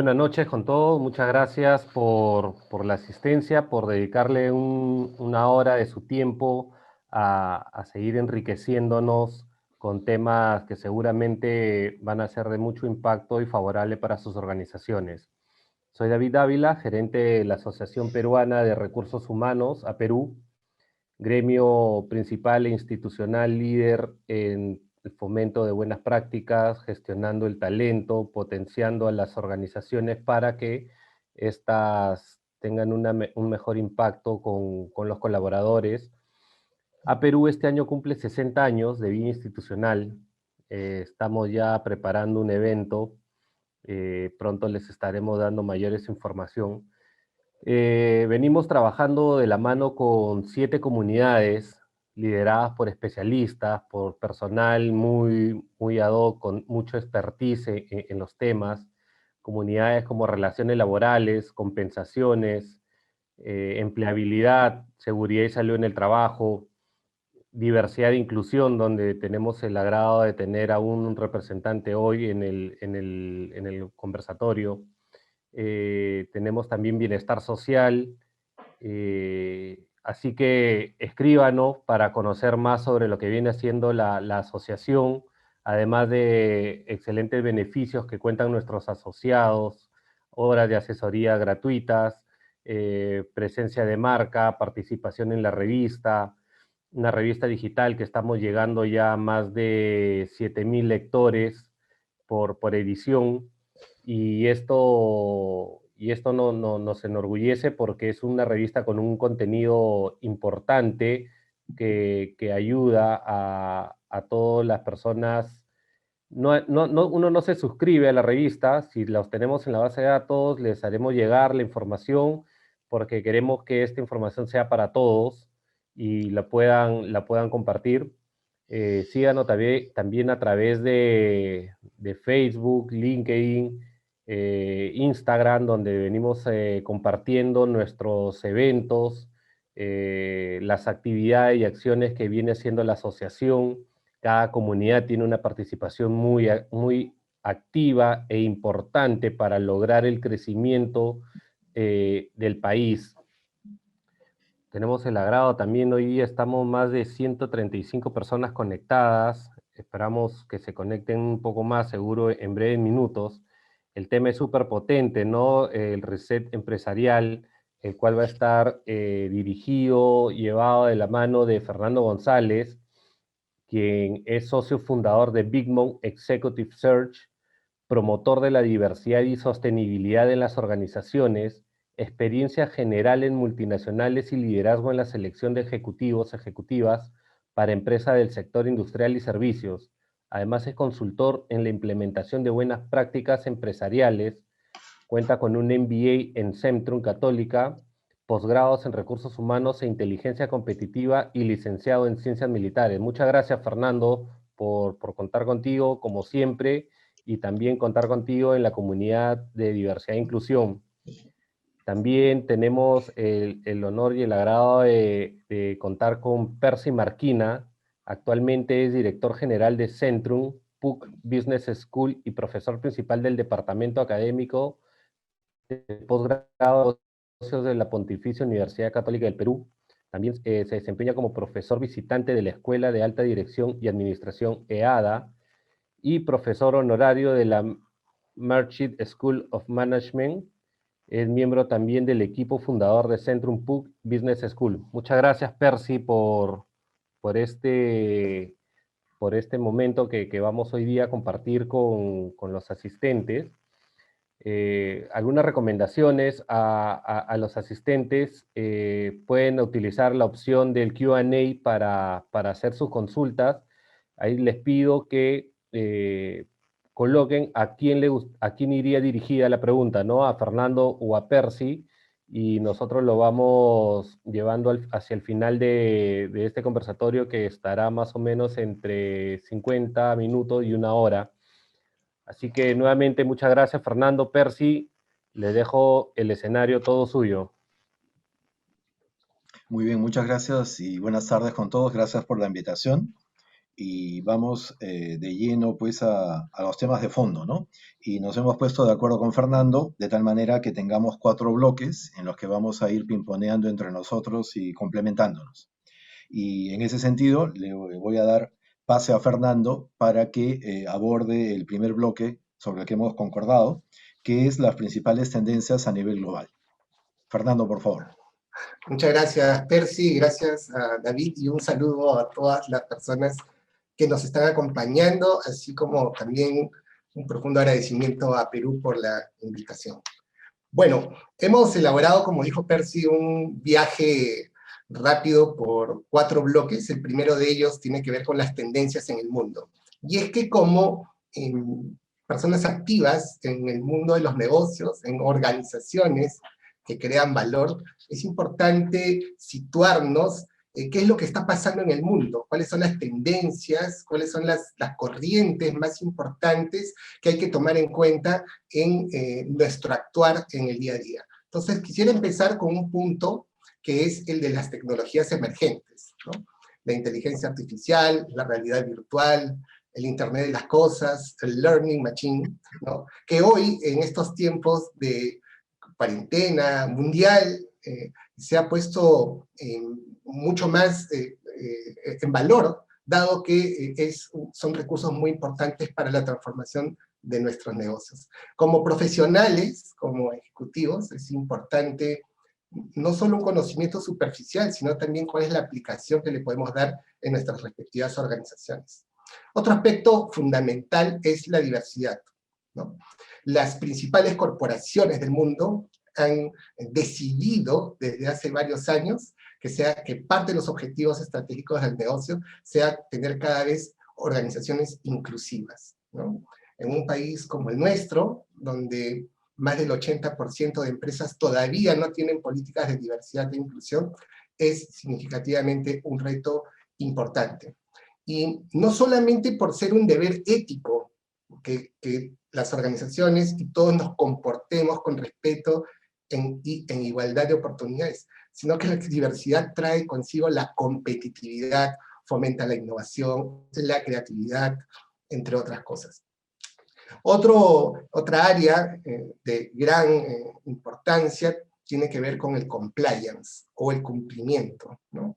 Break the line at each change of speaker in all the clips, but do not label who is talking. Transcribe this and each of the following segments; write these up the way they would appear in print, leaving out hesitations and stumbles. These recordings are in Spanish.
buenas noches con todos. Muchas gracias por la asistencia, por dedicarle una hora de su tiempo a seguir enriqueciéndonos con temas que seguramente van a ser de mucho impacto y favorable para sus organizaciones. Soy David Ávila, gerente de la Asociación Peruana de Recursos Humanos, APERU, gremio principal e institucional líder en el fomento de buenas prácticas, gestionando el talento, potenciando a las organizaciones para que éstas tengan un mejor impacto con los colaboradores. A Perú este año cumple 60 años de vida institucional. Estamos ya preparando un evento. Pronto les estaremos dando mayores información. Venimos trabajando de la mano con 7 comunidades lideradas por especialistas, por personal muy ad hoc, con mucho expertise en los temas, comunidades como relaciones laborales, compensaciones, empleabilidad, seguridad y salud en el trabajo, diversidad e inclusión, donde tenemos el agrado de tener a un representante hoy en el conversatorio. Tenemos también bienestar social, así que escríbanos para conocer más sobre lo que viene haciendo la asociación, además de excelentes beneficios que cuentan nuestros asociados, horas de asesoría gratuitas, presencia de marca, participación en la revista, una revista digital que estamos llegando ya a más de 7,000 lectores por edición, y esto nos enorgullece porque es una revista con un contenido importante que ayuda a todas las personas. Uno no se suscribe a la revista, si los tenemos en la base de datos, les haremos llegar la información porque queremos que esta información sea para todos y la puedan compartir. Síganos también a través de Facebook, LinkedIn, Instagram, donde venimos compartiendo nuestros eventos, las actividades y acciones que viene haciendo la asociación. Cada comunidad tiene una participación muy activa e importante para lograr el crecimiento del país. Tenemos el agrado también, hoy día estamos más de 135 personas conectadas. Esperamos que se conecten un poco más, seguro en breves minutos. El tema es súper potente, ¿no? El reset empresarial, el cual va a estar dirigido, llevado de la mano de Fernando González, quien es socio fundador de Big Mom Executive Search, promotor de la diversidad y sostenibilidad en las organizaciones, experiencia general en multinacionales y liderazgo en la selección de ejecutivas para empresas del sector industrial y servicios. Además es consultor en la implementación de buenas prácticas empresariales, cuenta con un MBA en Centrum Católica, posgrados en recursos humanos e inteligencia competitiva y licenciado en ciencias militares. Muchas gracias, Fernando, por contar contigo, como siempre, y también contar contigo en la comunidad de diversidad e inclusión. También tenemos el honor y el agrado de contar con Percy Marquina. Actualmente es director general de Centrum, PUC Business School y profesor principal del departamento académico posgrado de la Pontificia Universidad Católica del Perú. También se desempeña como profesor visitante de la Escuela de Alta Dirección y Administración EADA y profesor honorario de la Merchant School of Management. Es miembro también del equipo fundador de Centrum PUC Business School. Muchas gracias, Percy, por este, por este momento que vamos hoy día a compartir con los asistentes. Algunas recomendaciones a los asistentes. Pueden utilizar la opción del Q&A para hacer sus consultas. Ahí les pido que coloquen a quién iría dirigida la pregunta, ¿no? A Fernando o a Percy, y nosotros lo vamos llevando hacia el final de este conversatorio, que estará más o menos entre 50 minutos y una hora. Así que nuevamente muchas gracias, Fernando. Percy, le dejo el escenario todo suyo.
Muy bien, muchas gracias y buenas tardes con todos. Gracias por la invitación. y vamos de lleno pues a los temas de fondo, ¿no? Y nos hemos puesto de acuerdo con Fernando de tal manera que tengamos 4 bloques en los que vamos a ir pimponeando entre nosotros y complementándonos. Y en ese sentido le voy a dar pase a Fernando para que aborde el primer bloque sobre el que hemos concordado, que es las principales tendencias a nivel global. Fernando, por favor.
Muchas gracias, Percy, gracias a David y un saludo a todas las personas que nos están acompañando, así como también un profundo agradecimiento a Perú por la invitación. Bueno, hemos elaborado, como dijo Percy, un viaje rápido por 4 bloques. El primero de ellos tiene que ver con las tendencias en el mundo. Y es que como personas activas en el mundo de los negocios, en organizaciones que crean valor, es importante situarnos qué es lo que está pasando en el mundo, cuáles son las tendencias, cuáles son las corrientes más importantes que hay que tomar en cuenta en nuestro actuar en el día a día. Entonces, quisiera empezar con un punto que es el de las tecnologías emergentes, ¿no? La inteligencia artificial, la realidad virtual, el Internet de las cosas, el learning machine, ¿no? Que hoy, en estos tiempos de cuarentena mundial, se ha puesto mucho más en valor, dado que son recursos muy importantes para la transformación de nuestros negocios. Como profesionales, como ejecutivos, es importante no solo un conocimiento superficial, sino también cuál es la aplicación que le podemos dar en nuestras respectivas organizaciones. Otro aspecto fundamental es la diversidad, ¿no? Las principales corporaciones del mundo han decidido desde hace varios años que parte de los objetivos estratégicos del negocio sea tener cada vez organizaciones inclusivas, ¿no? En un país como el nuestro, donde más del 80% de empresas todavía no tienen políticas de diversidad e inclusión, es significativamente un reto importante. Y no solamente por ser un deber ético que las organizaciones y todos nos comportemos con respeto en igualdad de oportunidades, sino que la diversidad trae consigo la competitividad, fomenta la innovación, la creatividad, entre otras cosas. Otra área de gran importancia tiene que ver con el compliance, o el cumplimiento, ¿no?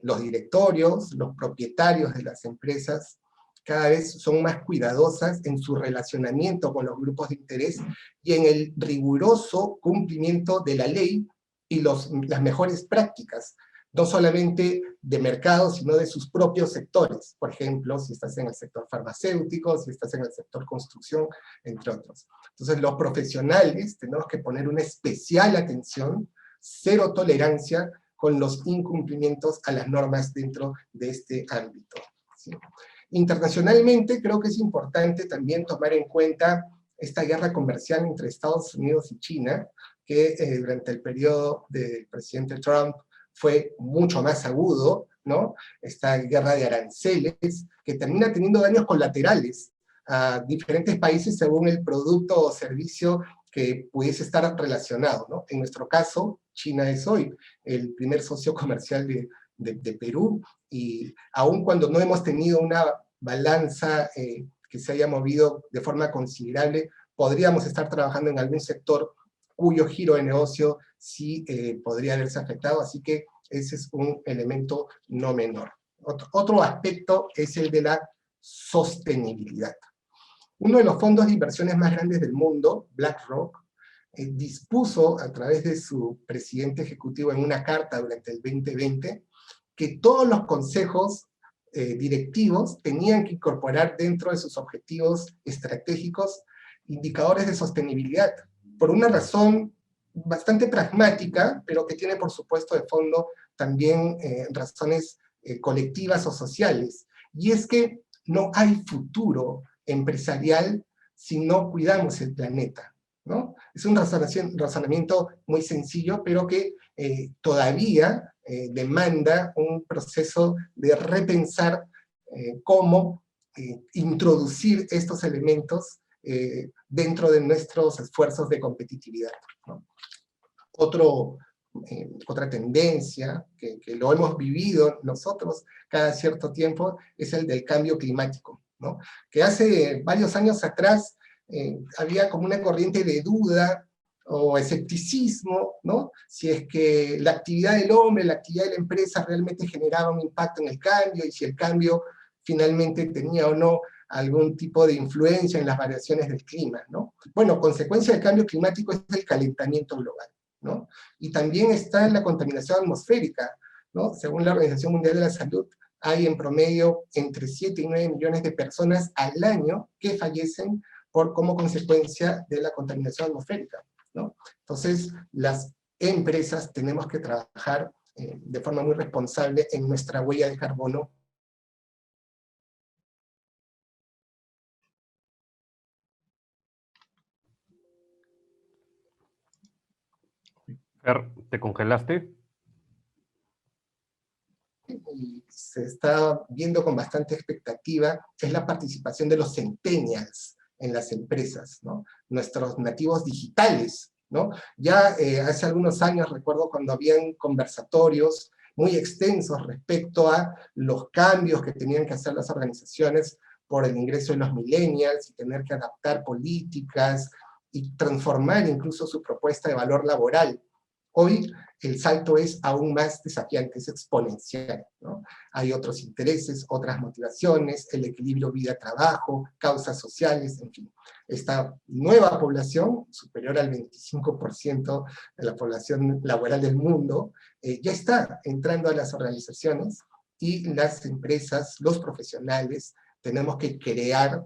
Los directorios, los propietarios de las empresas, cada vez son más cuidadosas en su relacionamiento con los grupos de interés y en el riguroso cumplimiento de la ley y las mejores prácticas, no solamente de mercado, sino de sus propios sectores. Por ejemplo, si estás en el sector farmacéutico, si estás en el sector construcción, entre otros. Entonces, los profesionales tenemos que poner una especial atención, cero tolerancia con los incumplimientos a las normas dentro de este ámbito, ¿sí? Internacionalmente, creo que es importante también tomar en cuenta esta guerra comercial entre Estados Unidos y China, que durante el periodo del presidente Trump fue mucho más agudo, ¿no? Esta guerra de aranceles, que termina teniendo daños colaterales a diferentes países según el producto o servicio que pudiese estar relacionado, ¿no? En nuestro caso, China es hoy el primer socio comercial de Perú, y aun cuando no hemos tenido una balanza que se haya movido de forma considerable, podríamos estar trabajando en algún sector cuyo giro de negocio sí podría verse afectado, así que ese es un elemento no menor. Otro aspecto es el de la sostenibilidad. Uno de los fondos de inversiones más grandes del mundo, BlackRock, dispuso a través de su presidente ejecutivo en una carta durante el 2020 que todos los consejos directivos tenían que incorporar dentro de sus objetivos estratégicos indicadores de sostenibilidad, por una razón bastante pragmática, pero que tiene por supuesto de fondo también razones colectivas o sociales, y es que no hay futuro empresarial si no cuidamos el planeta, ¿no? Es un razonamiento muy sencillo, pero que todavía demanda un proceso de repensar cómo introducir estos elementos dentro de nuestros esfuerzos de competitividad, ¿no? Otro otra tendencia que lo hemos vivido nosotros cada cierto tiempo, es el del cambio climático, ¿no? Que hace varios años atrás había como una corriente de duda o escepticismo, ¿no? Si es que la actividad del hombre, la actividad de la empresa realmente generaba un impacto en el cambio, y si el cambio finalmente tenía o no algún tipo de influencia en las variaciones del clima, ¿no? Bueno, consecuencia del cambio climático es el calentamiento global, ¿no? Y también está la contaminación atmosférica, ¿no? Según la Organización Mundial de la Salud, hay en promedio entre 7 y 9 millones de personas al año que fallecen como consecuencia de la contaminación atmosférica, ¿no? Entonces, las empresas tenemos que trabajar de forma muy responsable en nuestra huella de carbono.
Fer, ¿te congelaste?
Y se está viendo con bastante expectativa, es la participación de los centennials en las empresas, ¿no? Nuestros nativos digitales, ¿no? Ya hace algunos años recuerdo cuando habían conversatorios muy extensos respecto a los cambios que tenían que hacer las organizaciones por el ingreso de los millennials, y tener que adaptar políticas, y transformar incluso su propuesta de valor laboral. Hoy el salto es aún más desafiante, es exponencial, ¿no? Hay otros intereses, otras motivaciones, el equilibrio vida-trabajo, causas sociales, en fin. Esta nueva población, superior al 25% de la población laboral del mundo, ya está entrando a las organizaciones, y las empresas, los profesionales, tenemos que crear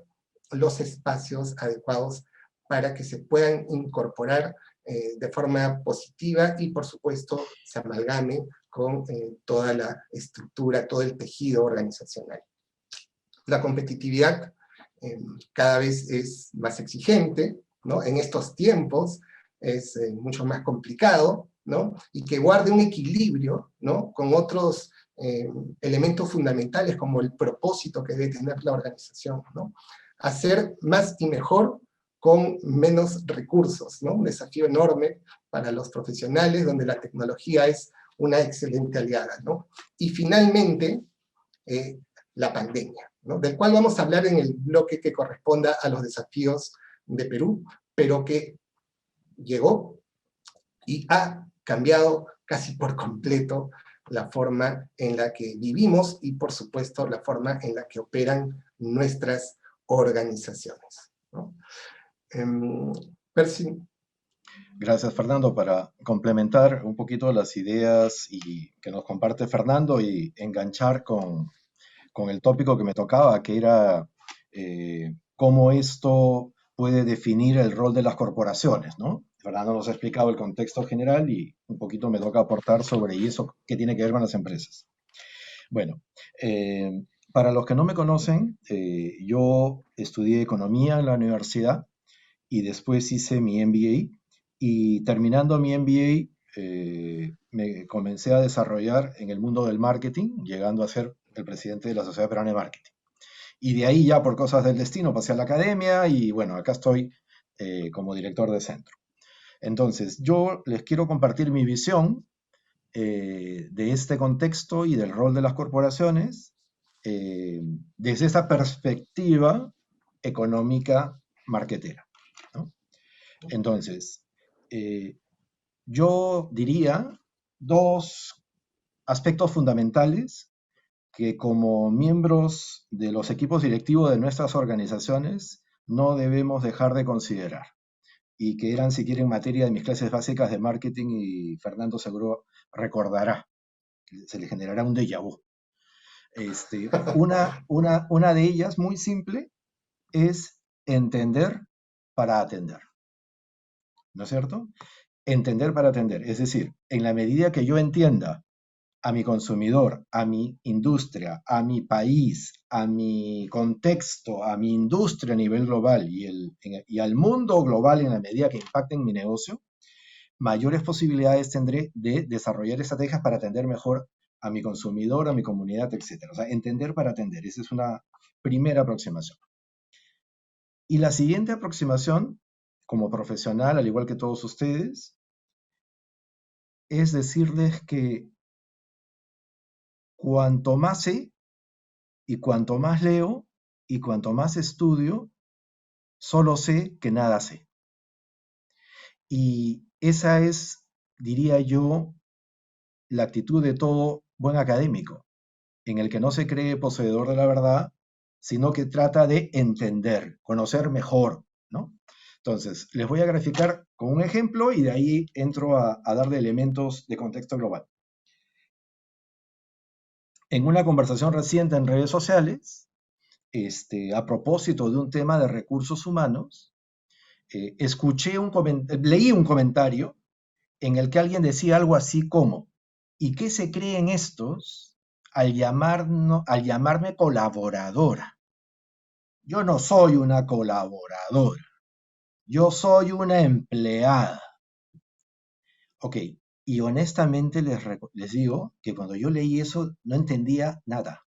los espacios adecuados para que se puedan incorporar de forma positiva, y por supuesto se amalgame con toda la estructura, todo el tejido organizacional. La competitividad cada vez es más exigente, ¿no? En estos tiempos es mucho más complicado, ¿no? Y que guarde un equilibrio, ¿no? Con otros elementos fundamentales, como el propósito que debe tener la organización, ¿no? Hacer más y mejor con menos recursos, ¿no? Un desafío enorme para los profesionales, donde la tecnología es una excelente aliada, ¿no? Y finalmente, la pandemia, ¿no? Del cual vamos a hablar en el bloque que corresponda a los desafíos de Perú, pero que llegó y ha cambiado casi por completo la forma en la que vivimos, y por supuesto la forma en la que operan nuestras organizaciones, ¿no? Percy.
Gracias, Fernando, para complementar un poquito las ideas que nos comparte Fernando y enganchar con el tópico que me tocaba, que era cómo esto puede definir el rol de las corporaciones, ¿no? Fernando nos ha explicado el contexto general y un poquito me toca aportar sobre eso que tiene que ver con las empresas. Bueno, para los que no me conocen, yo estudié economía en la universidad y después hice mi MBA, y terminando mi MBA me comencé a desarrollar en el mundo del marketing, llegando a ser el presidente de la Sociedad Peruana de Marketing. Y de ahí ya por cosas del destino pasé a la academia y bueno, acá estoy como director de centro. Entonces, yo les quiero compartir mi visión de este contexto y del rol de las corporaciones desde esa perspectiva económica marketera, ¿no? Entonces, yo diría dos aspectos fundamentales que como miembros de los equipos directivos de nuestras organizaciones no debemos dejar de considerar, y que eran, si quieren, materia de mis clases básicas de marketing, y Fernando seguro recordará, se le generará un déjà vu. Una de ellas, muy simple, es entender para atender, ¿no es cierto? Entender para atender, es decir, en la medida que yo entienda a mi consumidor, a mi industria, a mi país, a mi contexto, a mi industria a nivel global y al mundo global en la medida que impacte en mi negocio, mayores posibilidades tendré de desarrollar estrategias para atender mejor a mi consumidor, a mi comunidad, etc. O sea, entender para atender, esa es una primera aproximación. Y la siguiente aproximación, como profesional, al igual que todos ustedes, es decirles que cuanto más sé y cuanto más leo y cuanto más estudio, solo sé que nada sé. Y esa es, diría yo, la actitud de todo buen académico, en el que no se cree poseedor de la verdad, sino que trata de entender, conocer mejor, ¿no? Entonces, les voy a graficar con un ejemplo y de ahí entro a darle elementos de contexto global. En una conversación reciente en redes sociales, a propósito de un tema de recursos humanos, leí un comentario en el que alguien decía algo así como, ¿y qué se creen estos al llamarme colaboradora? Yo no soy una colaboradora, yo soy una empleada. Ok, y honestamente les digo que cuando yo leí eso no entendía nada,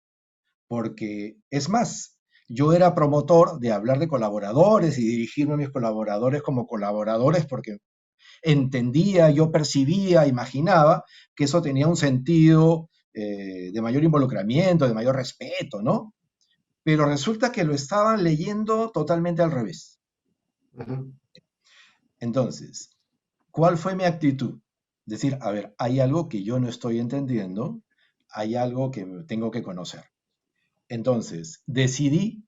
porque es más, yo era promotor de hablar de colaboradores y dirigirme a mis colaboradores como colaboradores porque entendía, yo percibía, imaginaba que eso tenía un sentido de mayor involucramiento, de mayor respeto, ¿no? Pero resulta que lo estaban leyendo totalmente al revés.
Ujú.
Entonces, ¿cuál fue mi actitud? Decir, a ver, hay algo que yo no estoy entendiendo, hay algo que tengo que conocer. Entonces, decidí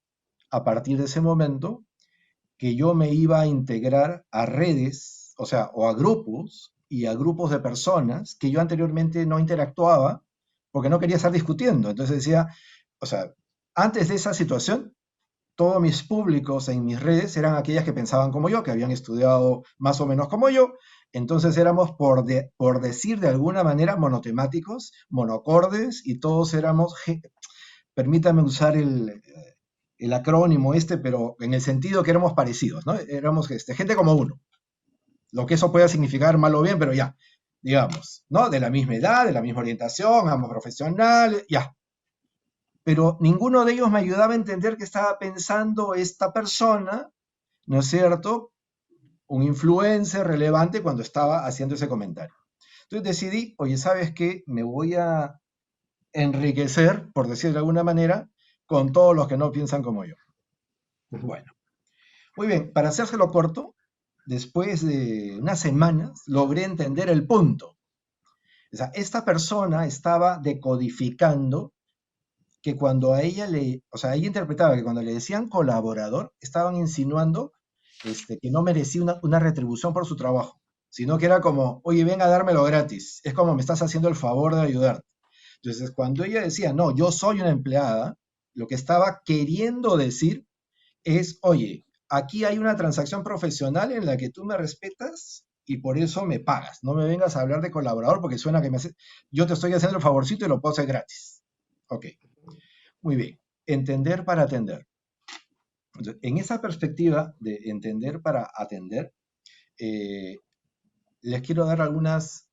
a partir de ese momento que yo me iba a integrar a redes, o sea, o a grupos y a grupos de personas que yo anteriormente no interactuaba porque no quería estar discutiendo. Entonces decía, o sea, antes de esa situación, todos mis públicos en mis redes eran aquellas que pensaban como yo, que habían estudiado más o menos como yo. Entonces éramos, por decir de alguna manera, monotemáticos, monocordes, y todos éramos, permítame usar el acrónimo pero en el sentido que éramos parecidos, ¿no? Éramos gente como uno. Lo que eso pueda significar mal o bien, pero ya, digamos, ¿no? De la misma edad, de la misma orientación, ambos profesionales, ya. Pero ninguno de ellos me ayudaba a entender qué estaba pensando esta persona, ¿no es cierto? Un influencer relevante cuando estaba haciendo ese comentario. Entonces decidí, oye, ¿sabes qué? Me voy a enriquecer, por decir de alguna manera, con todos los que no piensan como yo. Bueno, muy bien, para hacérselo corto, después de unas semanas logré entender el punto. O sea, esta persona estaba decodificando que cuando a ella o sea, ella interpretaba que cuando le decían colaborador, estaban insinuando que no merecía una retribución por su trabajo, sino que era como, oye, ven a dármelo gratis, es como me estás haciendo el favor de ayudarte. Entonces, cuando ella decía, no, yo soy una empleada, lo que estaba queriendo decir es, oye, aquí hay una transacción profesional en la que tú me respetas y por eso me pagas. No me vengas a hablar de colaborador porque suena que yo te estoy haciendo el favorcito y lo puedo hacer gratis. Ok, muy bien. Entender para atender. Entonces, en esa perspectiva de entender para atender, eh, les quiero dar algunas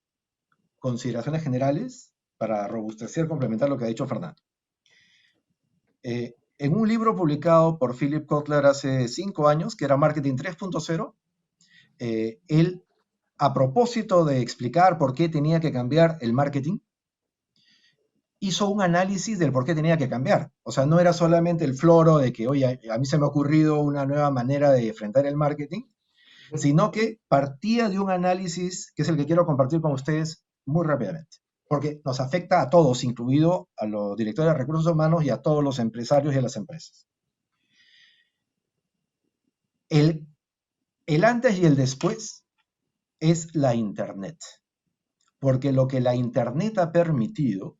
consideraciones generales para robustecer, complementar lo que ha dicho Fernando. En un libro publicado por Philip Kotler hace 5 años, que era Marketing 3.0, él, a propósito de explicar por qué tenía que cambiar el marketing, hizo un análisis del por qué tenía que cambiar. O sea, no era solamente el floro de que, oye, a mí se me ha ocurrido una nueva manera de enfrentar el marketing, sino que partía de un análisis que es el que quiero compartir con ustedes muy rápidamente, porque nos afecta a todos, incluido a los directores de recursos humanos y a todos los empresarios y a las empresas. El, el antes y el después es la Internet, porque lo que la Internet ha permitido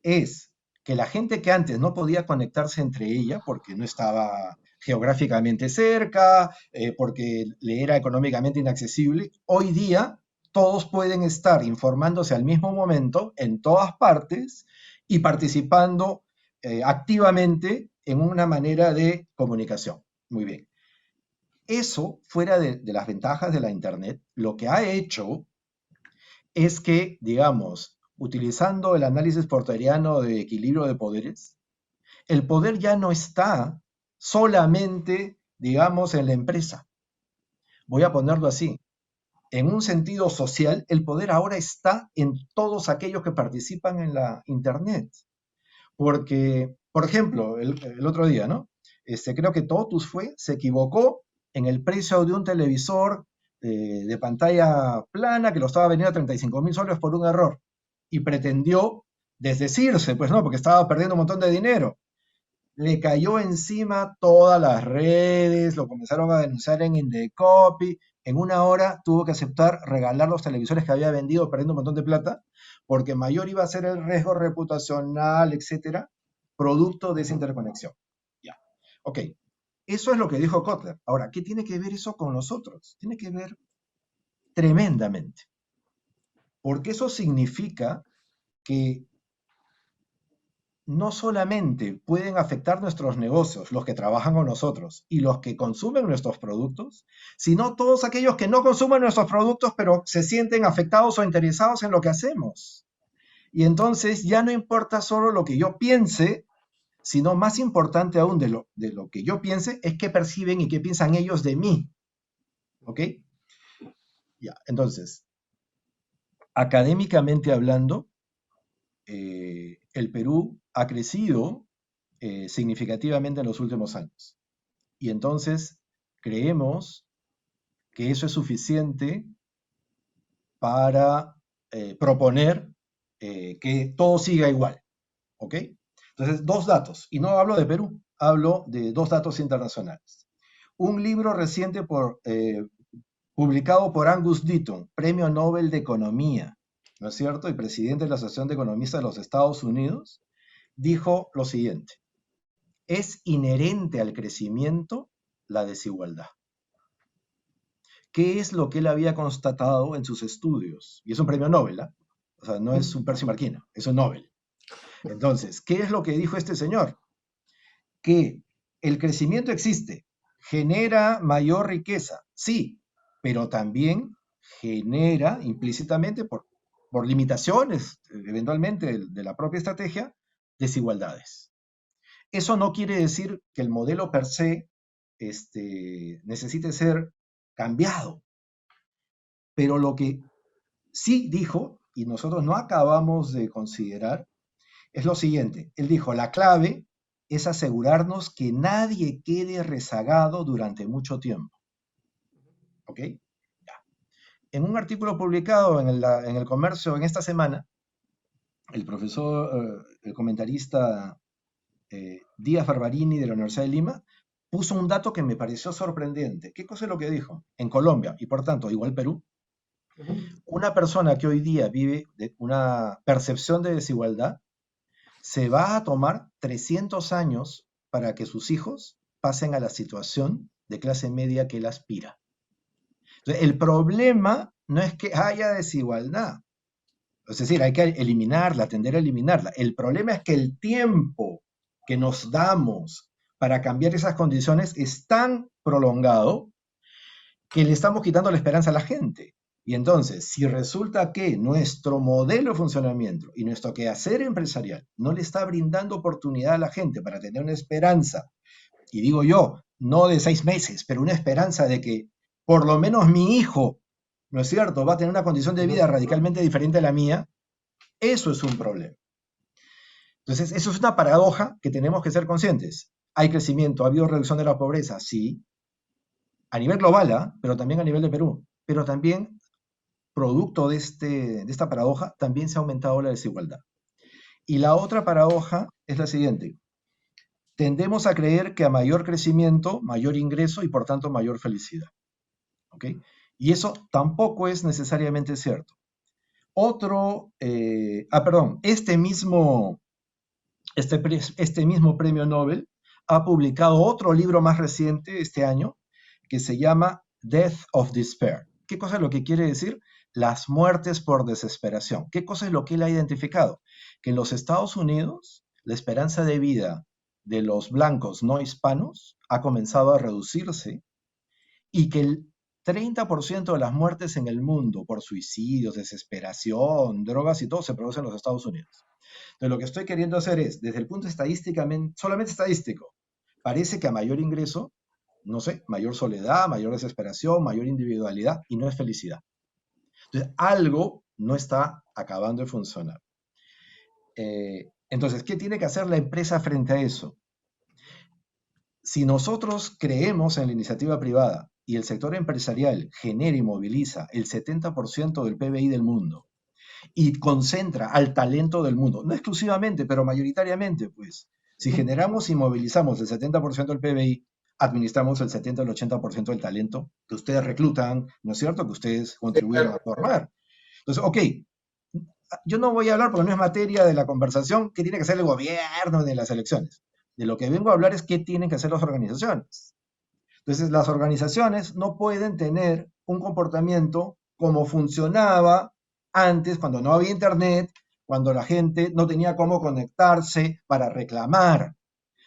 es que la gente que antes no podía conectarse entre ella porque no estaba geográficamente cerca, porque le era económicamente inaccesible, hoy día todos pueden estar informándose al mismo momento en todas partes y participando activamente en una manera de comunicación. Muy bien. Eso, fuera de las ventajas de la Internet, lo que ha hecho es que, digamos, utilizando el análisis porteriano de equilibrio de poderes, el poder ya no está solamente, digamos, en la empresa. Voy a ponerlo así. en un sentido social, el poder ahora está en todos aquellos que participan en la Internet. Porque, por ejemplo, el otro día, ¿no? Creo que Totus se equivocó en el precio de un televisor de pantalla plana que lo estaba vendiendo a 35.000 soles por un error. Y pretendió desdecirse, pues no, porque estaba perdiendo un montón de dinero. Le cayó encima todas las redes, lo comenzaron a denunciar en Indecopy. En una hora tuvo que aceptar regalar los televisores que había vendido perdiendo un montón de plata, porque mayor iba a ser el riesgo reputacional, etcétera, producto de esa interconexión. Ya. Ok. Eso es lo que dijo Kotler. Ahora, ¿qué tiene que ver eso con nosotros? Tiene que ver tremendamente. Porque eso significa que no solamente pueden afectar nuestros negocios, los que trabajan con nosotros y los que consumen nuestros productos, sino todos aquellos que no consumen nuestros productos, pero se sienten afectados o interesados en lo que hacemos. Y entonces ya no importa solo lo que yo piense, sino más importante aún de lo que yo piense es qué perciben y qué piensan ellos de mí. ¿Ok? Ya, entonces, académicamente hablando, el Perú ha crecido significativamente en los últimos años. Y entonces creemos que eso es suficiente para proponer que todo siga igual. ¿Ok? Entonces, dos datos. Y no hablo de Perú, hablo de dos datos internacionales. Un libro reciente publicado por Angus Deaton, Premio Nobel de Economía, ¿no es cierto? Y presidente de la Asociación de Economistas de los Estados Unidos, dijo lo siguiente: es inherente al crecimiento la desigualdad. ¿Qué es lo que él había constatado en sus estudios? Y es un premio Nobel, ¿eh? O sea, no es un Percy Marquina, es un Nobel. Entonces, ¿qué es lo que dijo este señor? Que el crecimiento existe, genera mayor riqueza, sí, pero también genera implícitamente por limitaciones, eventualmente, de la propia estrategia, desigualdades. Eso no quiere decir que el modelo per se necesite ser cambiado, pero lo que sí dijo, y nosotros no acabamos de considerar, es lo siguiente. Él dijo, la clave es asegurarnos que nadie quede rezagado durante mucho tiempo. ¿Ok? Ya. En un artículo publicado en el Comercio en esta semana, el profesor, el comentarista Díaz Barbarini de la Universidad de Lima, puso un dato que me pareció sorprendente. ¿Qué cosa es lo que dijo? En Colombia, y por tanto, igual Perú, una persona que hoy día vive de una percepción de desigualdad, se va a tomar 300 años para que sus hijos pasen a la situación de clase media que él aspira. Entonces, el problema no es que haya desigualdad, es decir, hay que eliminarla, tender a eliminarla. El problema es que el tiempo que nos damos para cambiar esas condiciones es tan prolongado que le estamos quitando la esperanza a la gente. Y entonces, si resulta que nuestro modelo de funcionamiento y nuestro quehacer empresarial no le está brindando oportunidad a la gente para tener una esperanza, y digo yo, no de 6 meses, pero una esperanza de que por lo menos mi hijo, ¿no es cierto?, va a tener una condición de vida radicalmente diferente a la mía, eso es un problema. Entonces, eso es una paradoja que tenemos que ser conscientes. Hay crecimiento, ha habido reducción de la pobreza, sí, a nivel global, ¿eh? Pero también a nivel de Perú, pero también producto de esta paradoja, también se ha aumentado la desigualdad. Y la otra paradoja es la siguiente. Tendemos a creer que a mayor crecimiento, mayor ingreso y por tanto mayor felicidad. ¿Ok? Y eso tampoco es necesariamente cierto. Este mismo premio Nobel ha publicado otro libro más reciente este año que se llama Death of Despair. ¿Qué cosa es lo que quiere decir? Las muertes por desesperación. ¿Qué cosa es lo que él ha identificado? Que en los Estados Unidos la esperanza de vida de los blancos no hispanos ha comenzado a reducirse y que el 30% de las muertes en el mundo por suicidios, desesperación, drogas y todo se producen en los Estados Unidos. Entonces, lo que estoy queriendo hacer es, desde el punto estadísticamente, solamente estadístico, parece que a mayor ingreso, no sé, mayor soledad, mayor desesperación, mayor individualidad y no es felicidad. Entonces, algo no está acabando de funcionar. Entonces, ¿qué tiene que hacer la empresa frente a eso? Si nosotros creemos en la iniciativa privada y el sector empresarial genera y moviliza el 70% del PBI del mundo y concentra al talento del mundo, no exclusivamente, pero mayoritariamente, pues, si generamos y movilizamos el 70% del PBI, administramos el 70 al 80% del talento que ustedes reclutan, ¿no es cierto? Que ustedes
Sí,
contribuyen a
claro.
formar. Entonces, ok, yo no voy a hablar porque no es materia de la conversación que tiene que hacer el gobierno de las elecciones. De lo que vengo a hablar es qué tienen que hacer las organizaciones. Entonces, las organizaciones no pueden tener un comportamiento como funcionaba antes, cuando no había internet, cuando la gente no tenía cómo conectarse para reclamar.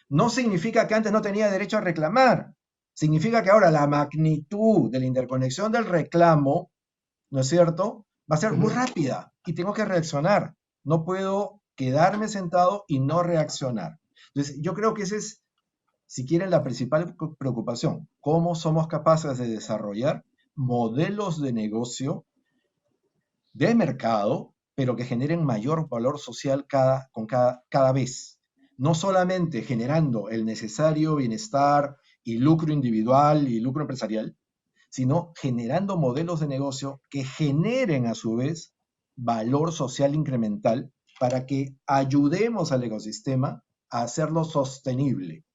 No significa que antes no tenía derecho a reclamar. Significa que ahora la magnitud de la interconexión del reclamo, ¿no es cierto?, va a ser muy rápida y tengo que reaccionar. No puedo quedarme sentado y no reaccionar. Entonces, yo creo que ese es, si quieren, la principal preocupación. ¿Cómo somos capaces de desarrollar modelos de negocio de mercado, pero que generen mayor valor social cada vez? No solamente generando el necesario bienestar y lucro individual y lucro empresarial, sino generando modelos de negocio que generen a su vez valor social incremental para que ayudemos al ecosistema a hacerlo sostenible.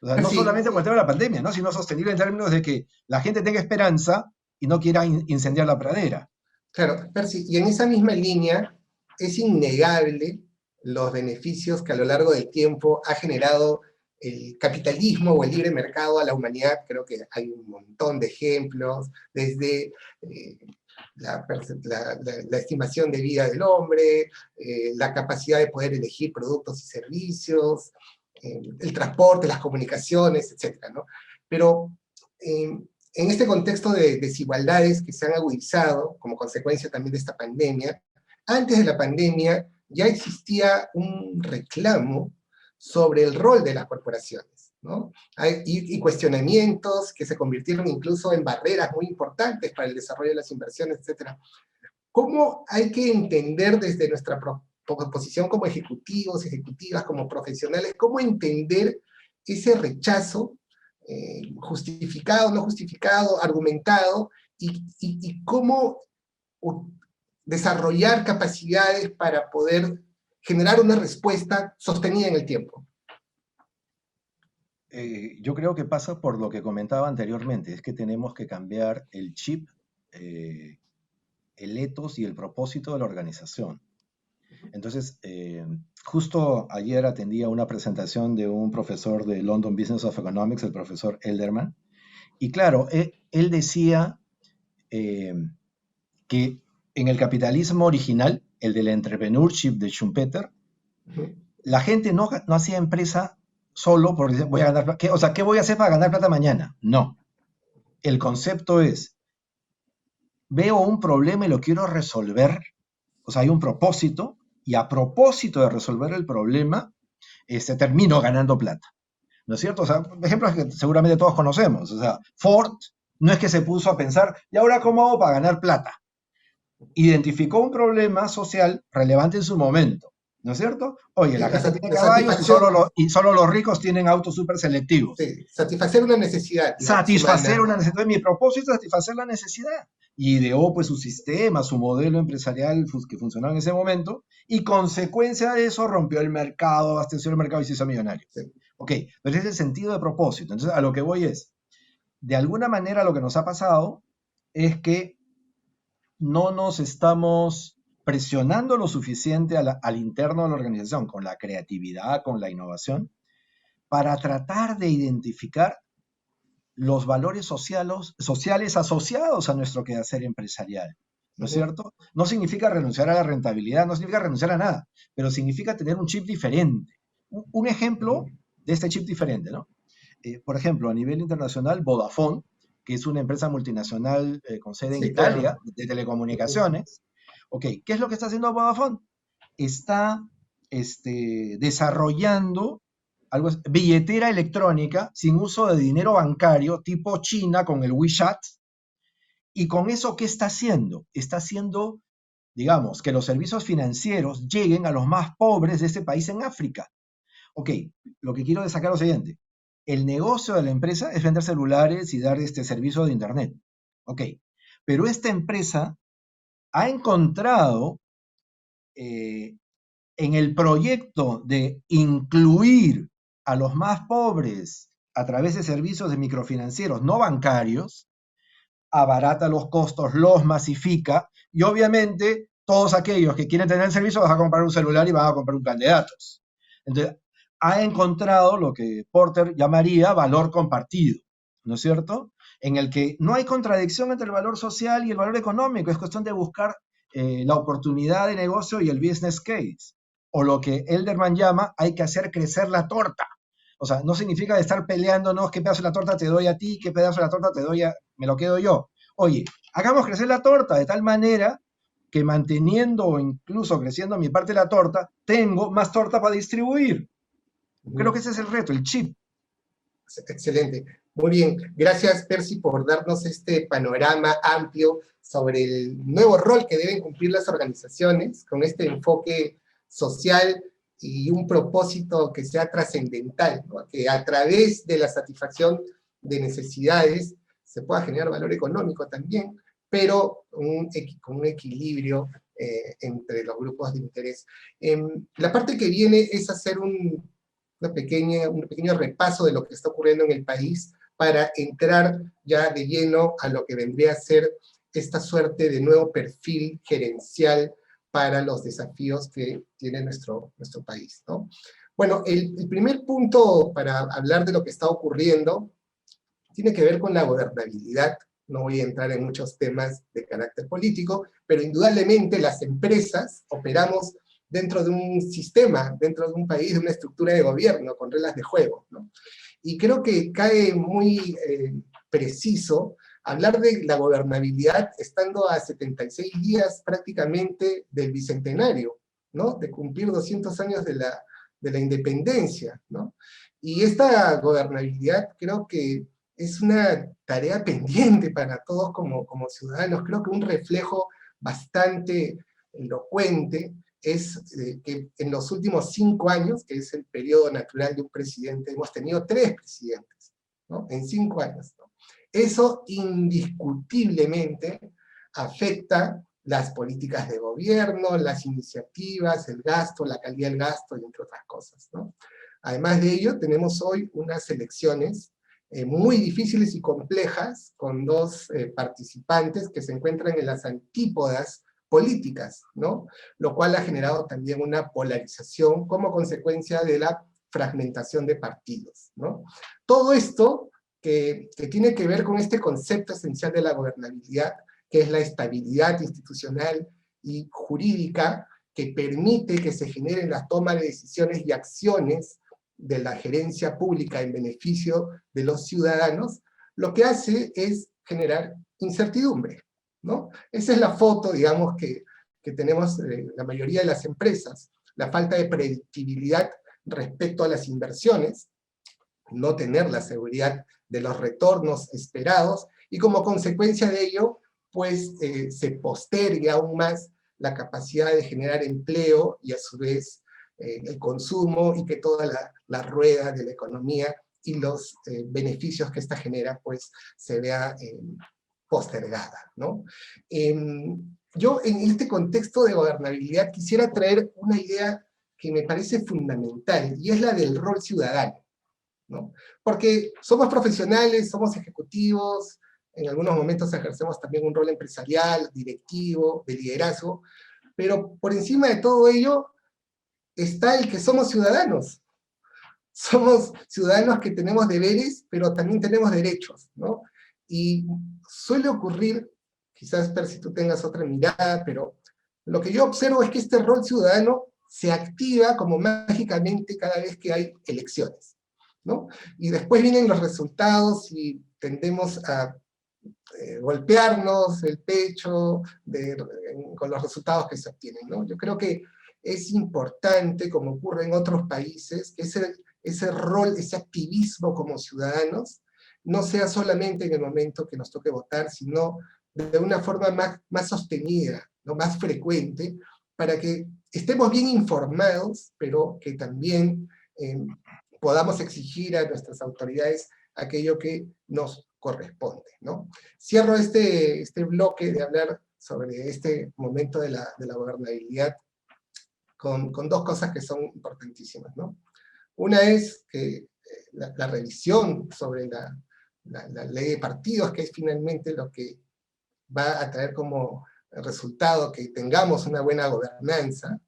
O sea, no
Sí,
solamente por el tema de la pandemia, ¿no?, sino sostenible en términos de que la gente tenga esperanza y no quiera incendiar la pradera.
claro, Percy, y en esa misma línea es innegable los beneficios que a lo largo del tiempo ha generado el capitalismo o el libre mercado a la humanidad. Creo que hay un montón de ejemplos, desde la estimación de vida del hombre, la capacidad de poder elegir productos y servicios, el transporte, las comunicaciones, etcétera, ¿no? Pero en este contexto de desigualdades que se han agudizado como consecuencia también de esta pandemia, antes de la pandemia ya existía un reclamo sobre el rol de las corporaciones, ¿no? Y cuestionamientos que se convirtieron incluso en barreras muy importantes para el desarrollo de las inversiones, etc. ¿Cómo hay que entender desde nuestra posición como ejecutivos, ejecutivas, como profesionales, cómo entender ese rechazo justificado, no justificado, argumentado, y cómo desarrollar capacidades para poder generar una respuesta sostenida en el tiempo?
Yo creo que pasa por lo que comentaba anteriormente, es que tenemos que cambiar el chip, el ethos y el propósito de la organización. Entonces, justo ayer atendía una presentación de un profesor de London Business of Economics, el profesor Elderman, y claro, él decía que en el capitalismo original, el del entrepreneurship de Schumpeter, la gente no hacía empresa solo por decir, voy a ganar plata. O sea, ¿qué voy a hacer para ganar plata mañana? No. El concepto es, veo un problema y lo quiero resolver, o sea, hay un propósito, y a propósito de resolver el problema, termino ganando plata. ¿No es cierto? O sea, ejemplos que seguramente todos conocemos. O sea, Ford no es que se puso a pensar, ¿y ahora cómo hago para ganar plata? Identificó un problema social relevante en su momento. ¿No es cierto? Oye,
Sí,
la gente tiene
la
caballos
satisfacción,
y solo los ricos tienen autos súper selectivos.
sí, satisfacer una necesidad, digamos,
Satisfacer
humana.
una necesidad. Mi propósito es satisfacer la necesidad. Y ideó pues su sistema, su modelo empresarial que funcionaba en ese momento, y consecuencia de eso rompió el mercado, abasteció el mercado y se hizo millonario.
Sí.
Ok, pero ese es el sentido de propósito. Entonces, a lo que voy es, de alguna manera lo que nos ha pasado es que no nos estamos presionando lo suficiente al interno de la organización, con la creatividad, con la innovación, para tratar de identificar los valores sociales asociados a nuestro quehacer empresarial. ¿No es cierto? No significa renunciar a la rentabilidad, no significa renunciar a nada, pero significa tener un chip diferente. Un ejemplo de este chip diferente, ¿no? Por ejemplo, a nivel internacional, Vodafone, que es una empresa multinacional con sede en
Sí, claro.
Italia, de telecomunicaciones. Ok, ¿qué es lo que está haciendo Vodafone? Está desarrollando billetera electrónica sin uso de dinero bancario, tipo China con el WeChat, Y con eso, ¿qué está haciendo? Está haciendo, digamos, que los servicios financieros lleguen a los más pobres de ese país en África. Ok, lo que quiero destacar es lo siguiente. El negocio de la empresa es vender celulares y dar este servicio de Internet. Ok, pero esta empresa ha encontrado en el proyecto de incluir a los más pobres a través de servicios de microfinancieros no bancarios, abarata los costos, los masifica, y obviamente todos aquellos que quieren tener el servicio van a comprar un celular y van a comprar un plan de datos. Entonces, ha encontrado lo que Porter llamaría valor compartido, ¿no es cierto? En el que no hay contradicción entre el valor social y el valor económico, es cuestión de buscar la oportunidad de negocio y el business case, o lo que Elderman llama, hay que hacer crecer la torta. O sea, no significa estar peleándonos qué pedazo de la torta te doy a ti, qué pedazo de la torta te doy me lo quedo yo. Oye, hagamos crecer la torta de tal manera que manteniendo o incluso creciendo mi parte de la torta, tengo más torta para distribuir. Creo que ese es el reto, el chip.
Excelente. Muy bien. Gracias, Percy, por darnos este panorama amplio sobre el nuevo rol que deben cumplir las organizaciones con este enfoque social y un propósito que sea trascendental, ¿no? Que a través de la satisfacción de necesidades se pueda generar valor económico también, pero con un equilibrio entre los grupos de interés. La parte que viene es hacer un pequeño repaso de lo que está ocurriendo en el país para entrar ya de lleno a lo que vendría a ser esta suerte de nuevo perfil gerencial para los desafíos que tiene nuestro país, ¿no? Bueno, el primer punto para hablar de lo que está ocurriendo tiene que ver con la gobernabilidad. No voy a entrar en muchos temas de carácter político, pero indudablemente las empresas operamos dentro de un sistema, dentro de un país, de una estructura de gobierno, con reglas de juego, ¿no? Y creo que cae muy preciso hablar de la gobernabilidad estando a 76 días prácticamente del bicentenario, ¿no? De cumplir 200 años de la independencia, ¿no? Y esta gobernabilidad creo que es una tarea pendiente para todos como ciudadanos. Creo que un reflejo bastante elocuente es que en los últimos 5 años, que es el periodo natural de un presidente, hemos tenido 3 presidentes, ¿no? En 5 años, ¿no? Eso indiscutiblemente afecta las políticas de gobierno, las iniciativas, el gasto, la calidad del gasto, y entre otras cosas, ¿no? Además de ello, tenemos hoy unas elecciones muy difíciles y complejas, con 2 participantes que se encuentran en las antípodas políticas, ¿no? Lo cual ha generado también una polarización como consecuencia de la fragmentación de partidos, ¿no? Todo esto que tiene que ver con este concepto esencial de la gobernabilidad, que es la estabilidad institucional y jurídica que permite que se generen las tomas de decisiones y acciones de la gerencia pública en beneficio de los ciudadanos, lo que hace es generar incertidumbre, ¿no? Esa es la foto, digamos, que tenemos la mayoría de las empresas, la falta de predictibilidad respecto a las inversiones, no tener la seguridad de los retornos esperados, y como consecuencia de ello, pues se postergue aún más la capacidad de generar empleo y a su vez el consumo, y que toda la rueda de la economía y los beneficios que esta genera, pues se vea postergada, ¿no? Yo en este contexto de gobernabilidad quisiera traer una idea que me parece fundamental, y es la del rol ciudadano, ¿no? Porque somos profesionales, somos ejecutivos, en algunos momentos ejercemos también un rol empresarial, directivo, de liderazgo, pero por encima de todo ello está el que somos ciudadanos. Somos ciudadanos que tenemos deberes, pero también tenemos derechos, ¿no? Y suele ocurrir, quizás Percy tú tengas otra mirada, pero lo que yo observo es que este rol ciudadano se activa como mágicamente cada vez que hay elecciones, ¿no? Y después vienen los resultados y tendemos a golpearnos el pecho con los resultados que se obtienen, ¿no? Yo creo que es importante, como ocurre en otros países, que ese rol, ese activismo como ciudadanos, no sea solamente en el momento que nos toque votar, sino de una forma más sostenida, ¿no? Más frecuente, para que estemos bien informados, pero que también podamos exigir a nuestras autoridades aquello que nos corresponde, ¿no? Cierro este bloque de hablar sobre este momento de la gobernabilidad con dos cosas que son importantísimas, ¿no? Una es que la revisión sobre la ley de partidos, que es finalmente lo que va a traer como resultado que tengamos una buena gobernanza,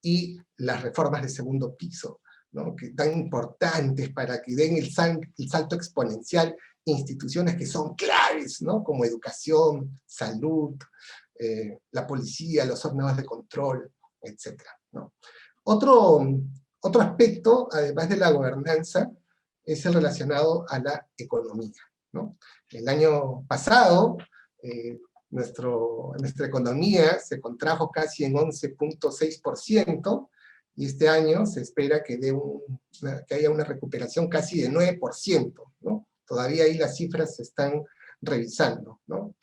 y las reformas de segundo piso, ¿no? Que tan importantes para que den el salto exponencial instituciones que son claves, ¿no? Como educación, salud, la policía, los órganos de control, etc., ¿no? Otro aspecto, además de la gobernanza, es el relacionado a la economía, ¿no? El año pasado, nuestra economía se contrajo casi en 11.6%, y este año se espera que haya una recuperación casi de 9%, ¿no? Todavía ahí las cifras se están revisando, ¿no?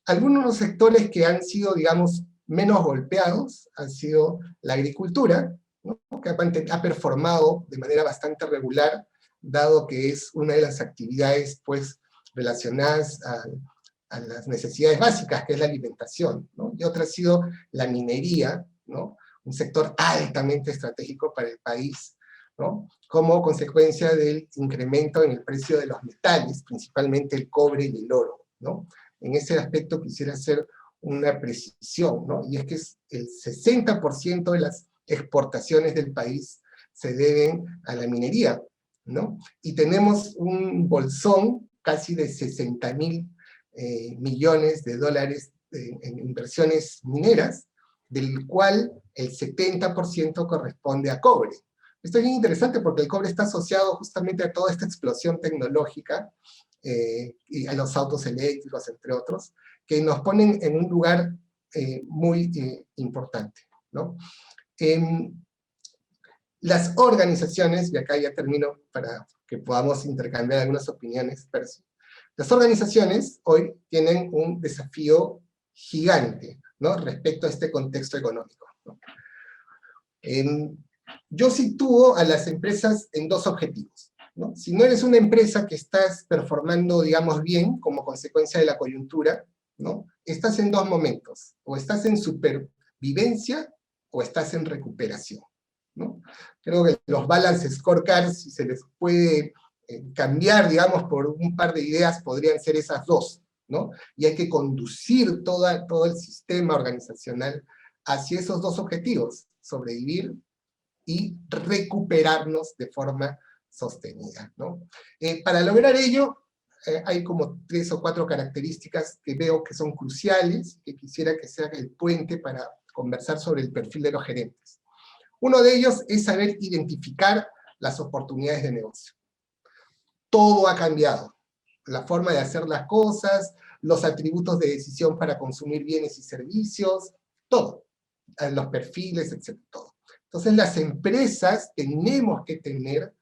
Algunos sectores que han sido, digamos, menos golpeados han sido la agricultura, ¿no? Que ha performado de manera bastante regular, dado que es una de las actividades, pues, relacionadas a las necesidades básicas, que es la alimentación, ¿no? Y otra ha sido la minería, ¿no? Un sector altamente estratégico para el país, ¿no? Como consecuencia del incremento en el precio de los metales, principalmente el cobre y el oro, ¿no? En ese aspecto quisiera hacer una precisión, ¿no? Y es que el 60% de las exportaciones del país se deben a la minería, ¿no? Y tenemos un bolsón casi de 60.000 millones de dólares en inversiones mineras, del cual el 70% corresponde a cobre. Esto es bien interesante porque el cobre está asociado justamente a toda esta explosión tecnológica, y a los autos eléctricos, entre otros, que nos ponen en un lugar muy importante, ¿no? Las organizaciones, y acá ya termino para que podamos intercambiar algunas opiniones, las organizaciones hoy tienen un desafío gigante, ¿no? Respecto a este contexto económico, ¿no? Yo sitúo a las empresas en dos objetivos, ¿no? Si no eres una empresa que estás performando, digamos, bien, como consecuencia de la coyuntura, ¿no? Estás en dos momentos, o estás en supervivencia, o estás en recuperación, ¿no? Creo que los balance scorecards, si se les puede cambiar, digamos, por un par de ideas, podrían ser esas dos, ¿no? Y hay que conducir todo el sistema organizacional hacia esos dos objetivos: sobrevivir y recuperarnos de forma sostenida, ¿no? Para lograr ello, hay como 3 o 4 características que veo que son cruciales, que quisiera que sea el puente para conversar sobre el perfil de los gerentes. Uno de ellos es saber identificar las oportunidades de negocio. Todo ha cambiado. La forma de hacer las cosas, los atributos de decisión para consumir bienes y servicios, todo. Los perfiles, etc. Todo. Entonces las empresas tenemos que tener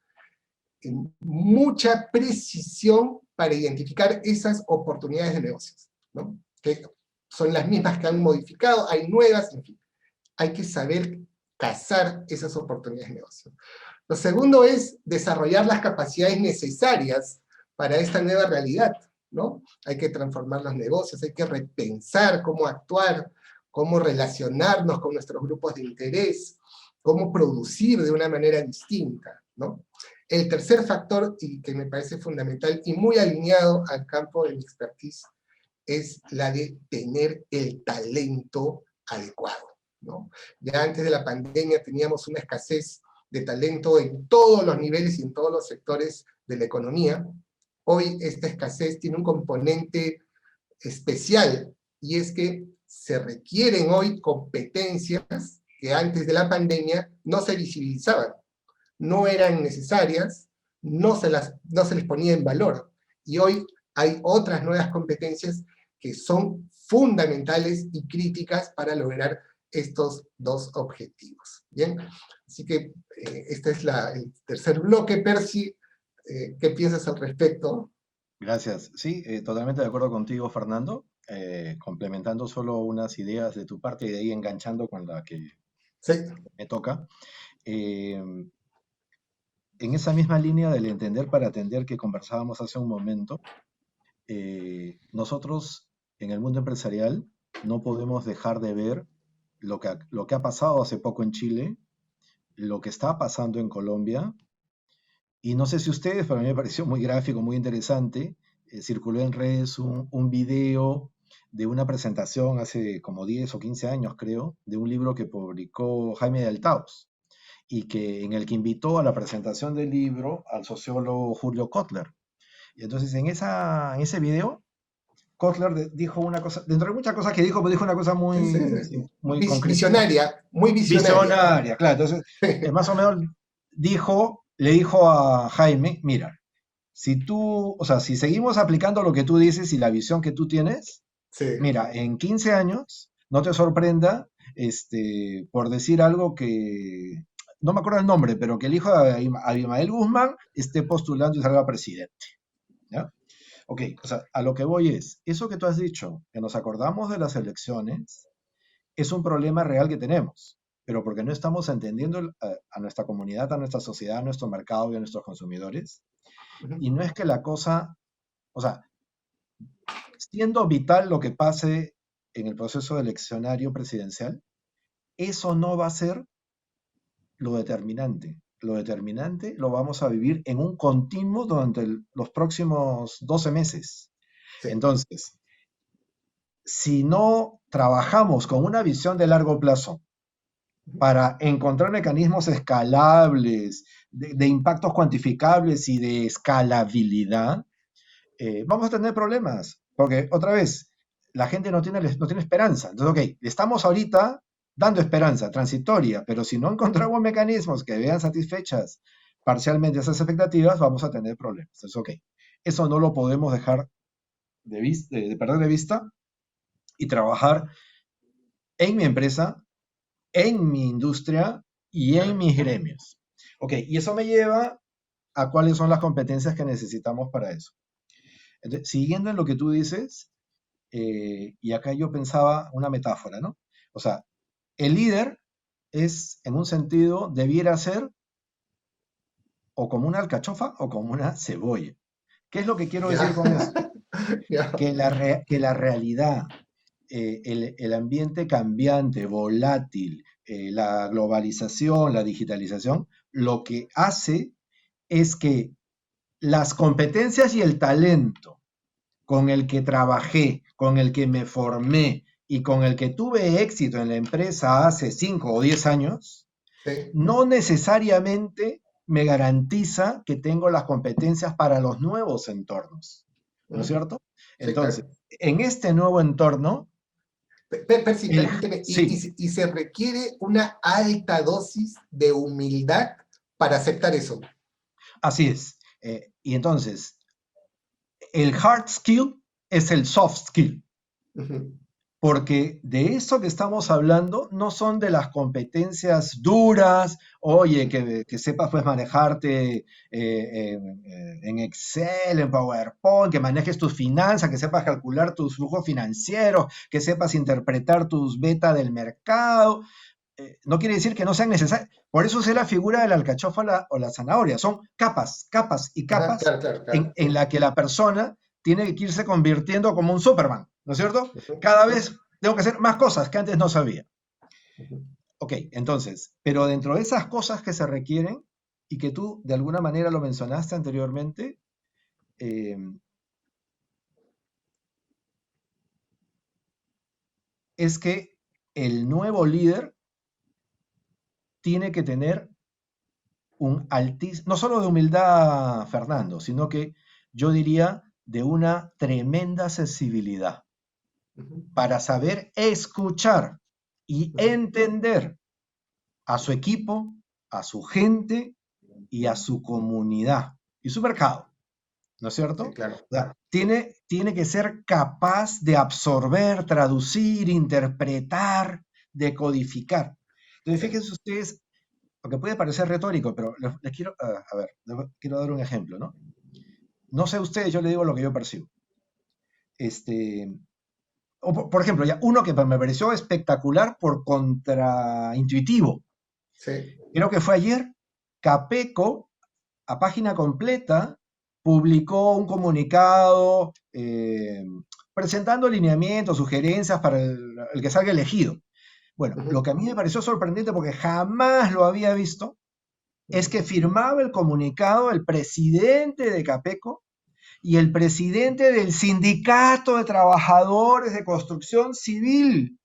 mucha precisión para identificar esas oportunidades de negocios, ¿no? Que son las mismas que han modificado, hay nuevas, en fin. Hay que saber cazar esas oportunidades de negocio. Lo segundo es desarrollar las capacidades necesarias para esta nueva realidad, ¿no? Hay que transformar los negocios, hay que repensar cómo actuar, cómo relacionarnos con nuestros grupos de interés, cómo producir de una manera distinta, ¿no? El tercer factor, y que me parece fundamental y muy alineado al campo de mi expertise, es la de tener el talento adecuado, ¿no? Ya antes de la pandemia teníamos una escasez de talento en todos los niveles y en todos los sectores de la economía. Hoy esta escasez tiene un componente especial, y es que se requieren hoy competencias que antes de la pandemia no se visibilizaban, no eran necesarias, no se les ponía en valor, y hoy hay otras nuevas competencias que son fundamentales y críticas para lograr estos dos objetivos. ¿Bien? Así que este es el tercer bloque. Percy, ¿qué piensas al respecto?
Gracias. Sí, totalmente de acuerdo contigo, Fernando. Complementando solo unas ideas de tu parte y de ahí enganchando con la que
Sí.
me toca. Eh, en esa misma línea del entender para atender que conversábamos hace un momento, nosotros en el mundo empresarial no podemos dejar de ver lo que ha pasado hace poco en Chile, lo que está pasando en Colombia, y no sé si ustedes, pero a mí me pareció muy gráfico, muy interesante. Circuló en redes un video de una presentación hace como 10 o 15 años, creo, de un libro que publicó Jaime de Altaos y que, en el que invitó a la presentación del libro al sociólogo Julio Kotler. Y entonces en ese video, Kotler dijo una cosa, dentro de muchas cosas que dijo, pues dijo una cosa
Sí, sí,
muy,
sí.
muy concreta, ¿no?
Visionaria, muy visionaria.
Visionaria, claro. Entonces, más o menos le dijo a Jaime, mira, si tú, o sea, si seguimos aplicando lo que tú dices y la visión que tú tienes,
Sí,
mira, en 15 años, no te sorprenda, por decir algo que, no me acuerdo el nombre, pero que el hijo de Abimael Guzmán esté postulando y salga presidente, ¿ya? Ok, o sea, a lo que voy es, eso que tú has dicho, que nos acordamos de las elecciones, es un problema real que tenemos, pero porque no estamos entendiendo a nuestra comunidad, a nuestra sociedad, a nuestro mercado y a nuestros consumidores.
ujú,
Y no es que la cosa, o sea, siendo vital lo que pase en el proceso eleccionario presidencial, eso no va a ser lo determinante. Lo determinante lo vamos a vivir en un continuo durante los próximos 12 meses.
sí,
Entonces, si no trabajamos con una visión de largo plazo
ujú,
para encontrar mecanismos escalables, de impactos cuantificables y de escalabilidad, vamos a tener problemas, porque otra vez, la gente no tiene esperanza. Entonces, ok, le estamos ahorita dando esperanza transitoria, pero si no encontramos mecanismos que vean satisfechas parcialmente esas expectativas, vamos a tener problemas. Entonces, ok, eso no lo podemos dejar de perder de vista y trabajar en mi empresa, en mi industria y en
claro.
mis gremios. Ok, y eso me lleva a cuáles son las competencias que necesitamos para eso. Entonces, siguiendo en lo que tú dices, y acá yo pensaba una metáfora, ¿no? O sea, el líder es, en un sentido, debiera ser o como una alcachofa o como una cebolla. ¿Qué es lo que quiero
Ya,
decir con esto?
ya,
Que la realidad, el ambiente cambiante, volátil, la globalización, la digitalización, lo que hace es que las competencias y el talento con el que trabajé, con el que me formé y con el que tuve éxito en la empresa hace 5 o 10 años,
sí,
no necesariamente me garantiza que tengo las competencias para los nuevos entornos, ¿no es
ujú,
cierto?
sí,
Entonces,
claro.
en este nuevo entorno,
Percy, permíteme,
sí,
y se requiere una alta dosis de humildad para aceptar eso.
así es. Y entonces, el hard skill es el soft skill.
Ujú,
Porque de eso que estamos hablando no son de las competencias duras, oye, que sepas pues manejarte en Excel, en PowerPoint, que manejes tus finanzas, que sepas calcular tus flujos financieros, que sepas interpretar tus betas del mercado. No quiere decir que no sean necesarias. Por eso es la figura de la alcachofa o la zanahoria. Son capas, capas y
ajá,
capas
claro, claro, claro.
en la que la persona tiene que irse convirtiendo como un Superman, ¿no es cierto?
Ujú,
Cada
sí,
vez tengo que hacer más cosas que antes no sabía.
ujú,
Ok, entonces, pero dentro de esas cosas que se requieren y que tú de alguna manera lo mencionaste anteriormente, eh, es que el nuevo líder tiene que tener un altísimo, no solo de humildad, Fernando, sino que yo diría de una tremenda sensibilidad
ujú,
para saber escuchar y
ujú,
entender a su equipo, a su gente y a su comunidad y su mercado, ¿no es
sí,
cierto?
claro.
O sea, tiene que ser capaz de absorber, traducir, interpretar, decodificar. Entonces,
Sí,
fíjense ustedes, aunque puede parecer retórico, pero les quiero, a ver, les quiero dar un ejemplo, ¿no? no sé ustedes, yo le digo lo que yo percibo. Este, por ejemplo, ya uno que me pareció espectacular por contraintuitivo.
Sí.
Creo que fue ayer, Capeco, a página completa, publicó un comunicado presentando lineamientos, sugerencias para el que salga elegido. Bueno, lo que a mí me pareció sorprendente porque jamás lo había visto es que firmaba el comunicado el presidente de Capeco y el presidente del Sindicato de Trabajadores de Construcción Civil.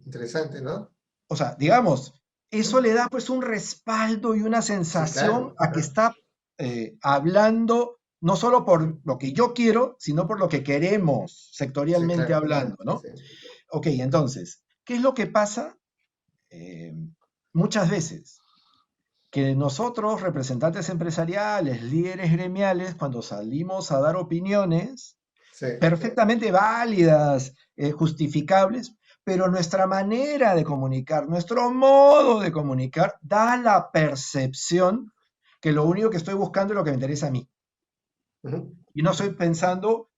Interesante, ¿no?
O sea, digamos, eso le da pues un respaldo y una
Sí,
sensación
claro,
a que
claro.
está hablando no solo por lo que yo quiero, sino por lo que queremos
Sí,
sectorialmente
claro.
hablando, ¿no?
Sí.
Ok, entonces, ¿qué es lo que pasa eh, muchas veces? Que nosotros, representantes empresariales, líderes gremiales, cuando salimos a dar opiniones,
Sí.
perfectamente válidas, justificables, pero nuestra manera de comunicar, nuestro modo de comunicar, da la percepción que lo único que estoy buscando es lo que me interesa a mí. Y no estoy pensando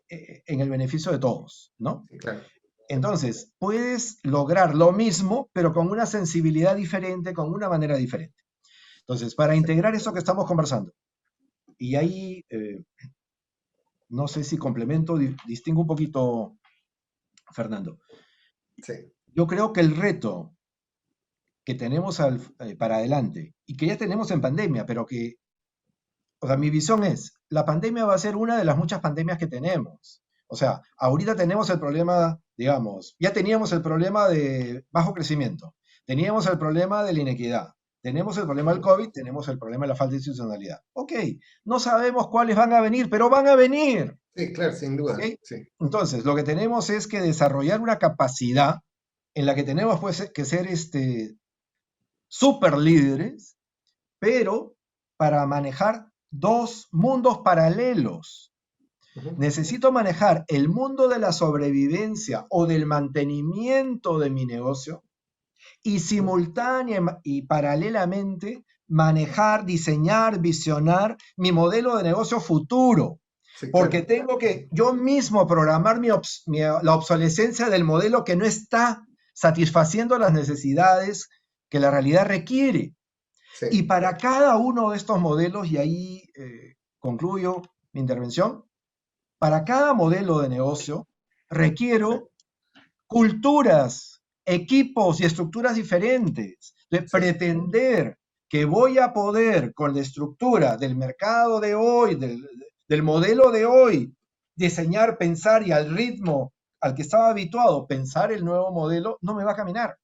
en el beneficio de todos, ¿no?
Sí, claro.
Entonces, puedes lograr lo mismo, pero con una sensibilidad diferente, con una manera diferente. Entonces, para
Sí.
integrar eso que estamos conversando, y ahí no sé si complemento, distingo un poquito, Fernando.
Sí.
Yo creo que el reto que tenemos para adelante y que ya tenemos en pandemia, pero que, o sea, mi visión es, la pandemia va a ser una de las muchas pandemias que tenemos. O sea, ahorita tenemos el problema, digamos, ya teníamos el problema de bajo crecimiento, teníamos el problema de la inequidad, tenemos el problema del COVID, tenemos el problema de la falta de institucionalidad. Ok, no sabemos cuáles van a venir, pero van a venir.
Sí, claro, sin
¿Ok?
duda. Sí.
Entonces, lo que tenemos es que desarrollar una capacidad en la que tenemos pues, que ser super líderes, pero para manejar dos mundos paralelos. Necesito manejar el mundo de la sobrevivencia o del mantenimiento de mi negocio y simultánea y paralelamente manejar, diseñar, visionar mi modelo de negocio futuro.
Sí,
Porque
claro.
tengo que yo mismo programar la obsolescencia del modelo que no está satisfaciendo las necesidades que la realidad requiere.
Sí.
Y para cada uno de estos modelos, y ahí concluyo mi intervención, para cada modelo de negocio requiero culturas, equipos y estructuras diferentes. De
Sí.
pretender que voy a poder con la estructura del mercado de hoy, del modelo de hoy, diseñar, pensar y al ritmo al que estaba habituado pensar el nuevo modelo, no me va a caminar.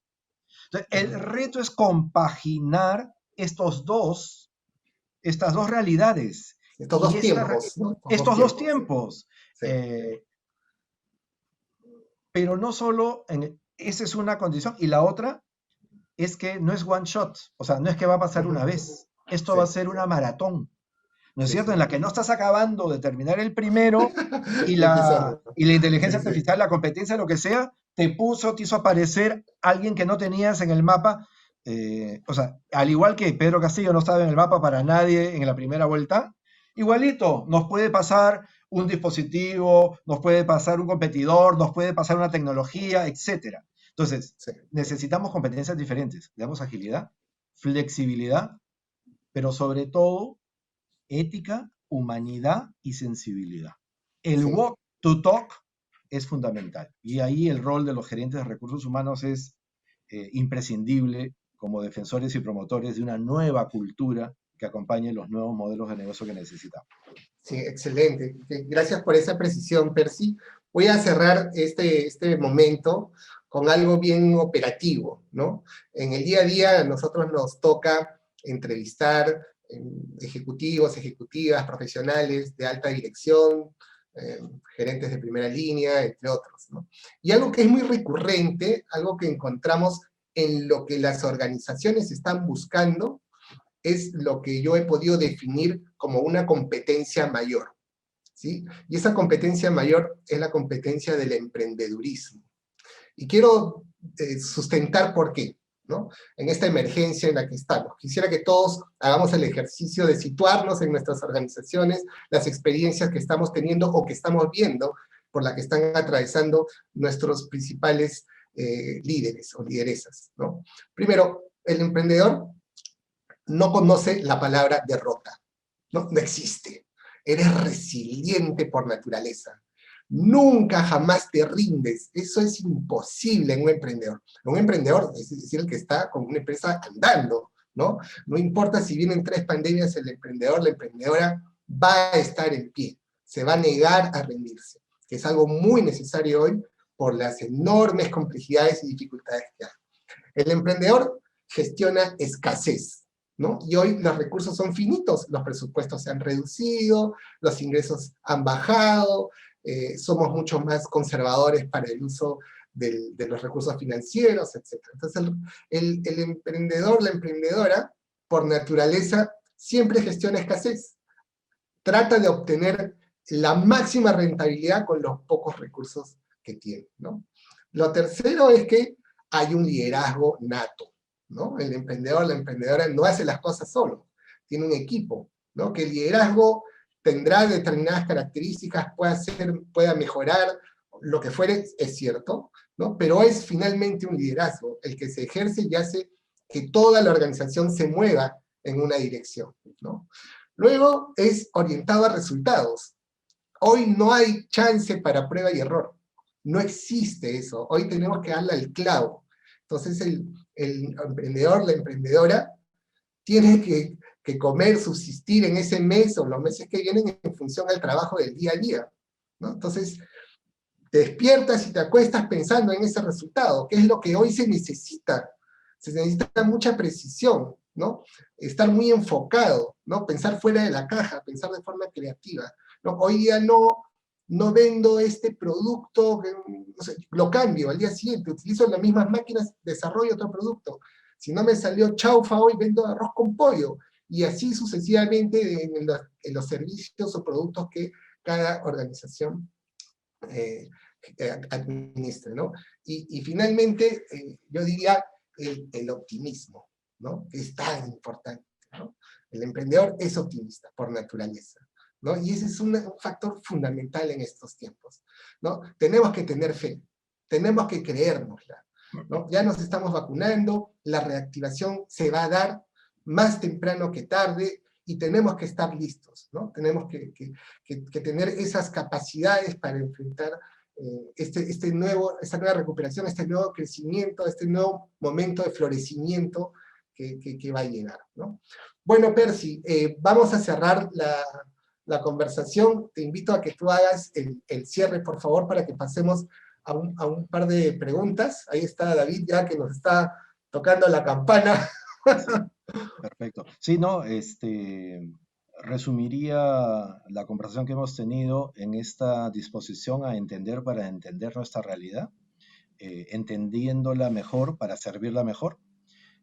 Entonces, el reto es compaginar estas dos realidades
Estos
y
dos tiempos, ¿no? Estos dos
estos dos
tiempos.
tiempos.
Sí.
Pero no solo, esa es una condición, y la otra es que no es one shot, o sea, no es que va a pasar una vez, esto
Sí.
va a ser una maratón, ¿no es
Sí,
cierto?
sí.
En la que no estás acabando de terminar el primero y
Y empezando.
y la inteligencia
Sí, sí.
artificial, la competencia, lo que sea, te hizo aparecer alguien que no tenías en el mapa. O sea, al igual que Pedro Castillo no estaba en el mapa para nadie en la primera vuelta, igualito nos puede pasar un dispositivo, nos puede pasar un competidor, nos puede pasar una tecnología, etcétera. Entonces,
Sí.
necesitamos competencias diferentes. Damos agilidad, flexibilidad, pero sobre todo ética, humanidad y sensibilidad. El
Sí.
walk to talk es fundamental y ahí el rol de los gerentes de recursos humanos es imprescindible como defensores y promotores de una nueva cultura que acompañe los nuevos modelos de negocio que necesitamos.
Sí, excelente. Gracias por esa precisión, Percy. Voy a cerrar este momento con algo bien operativo, ¿no? En el día a día a nosotros nos toca entrevistar ejecutivos, ejecutivas, profesionales de alta dirección, gerentes de primera línea, entre otros, ¿no? Y algo que es muy recurrente, algo que encontramos en lo que las organizaciones están buscando, es lo que yo he podido definir como una competencia mayor, ¿sí? Y esa competencia mayor es la competencia del emprendedurismo. Y quiero sustentar por qué. ¿no? En esta emergencia en la que estamos. Quisiera que todos hagamos el ejercicio de situarnos en nuestras organizaciones, las experiencias que estamos teniendo o que estamos viendo, por la que están atravesando nuestros principales líderes o lideresas, ¿no? Primero, el emprendedor no conoce la palabra derrota, ¿no? No existe. Eres resiliente por naturaleza. Nunca jamás te rindes. Eso es imposible en un emprendedor. Un emprendedor es decir, el que está con una empresa andando, ¿no? No importa si vienen 3 pandemias, el emprendedor, la emprendedora va a estar en pie. Se va a negar a rendirse, que es algo muy necesario hoy por las enormes complejidades y dificultades que hay. El emprendedor gestiona escasez, ¿no? Y hoy los recursos son finitos, los presupuestos se han reducido, los ingresos han bajado, somos mucho más conservadores para el uso de los recursos financieros, etc. Entonces el emprendedor, la emprendedora, por naturaleza, siempre gestiona escasez. Trata de obtener la máxima rentabilidad con los pocos recursos que tiene, ¿no? Lo tercero es que hay un liderazgo nato, ¿no? El emprendedor, la emprendedora no hace las cosas solo, tiene un equipo, ¿no? Que el liderazgo tendrá determinadas características, pueda mejorar, lo que fuere, es cierto, ¿no? Pero es finalmente un liderazgo, el que se ejerce y hace que toda la organización se mueva en una dirección, ¿no? Luego es orientado a resultados. Hoy no hay chance para prueba y error. No existe eso. Hoy tenemos que darle al clavo. Entonces el emprendedor, la emprendedora, tiene que comer, subsistir en ese mes o los meses que vienen en función al trabajo del día a día, ¿no? Entonces, te despiertas y te acuestas pensando en ese resultado, que es lo que hoy se necesita. Se necesita mucha precisión, ¿no? Estar muy enfocado, ¿no? Pensar fuera de la caja, pensar de forma creativa, ¿no? Hoy día no vendo este producto, no sé, lo cambio al día siguiente, utilizo las mismas máquinas, desarrollo otro producto. Si no me salió chaufa hoy, vendo arroz con pollo. Y así sucesivamente en los servicios o productos que cada organización administre, ¿no? Y finalmente, yo diría el optimismo, ¿no? Que es tan importante, ¿no? El emprendedor es optimista por naturaleza, ¿no? Y ese es un factor fundamental en estos tiempos, ¿no? Tenemos que tener fe, tenemos que creérnosla, ¿no? Ya nos estamos vacunando, la reactivación se va a dar más temprano que tarde, y tenemos que estar listos, ¿no? Tenemos que tener esas capacidades para enfrentar esta nueva recuperación, este nuevo crecimiento, este nuevo momento de florecimiento que va a llegar, ¿no? Bueno, Percy, vamos a cerrar la conversación. Te invito a que tú hagas el cierre, por favor, para que pasemos a un par de preguntas. Ahí está David ya que nos está tocando la campana.
Perfecto. Sí, no, resumiría la conversación que hemos tenido en esta disposición a entender para entender nuestra realidad, entendiéndola mejor para servirla mejor.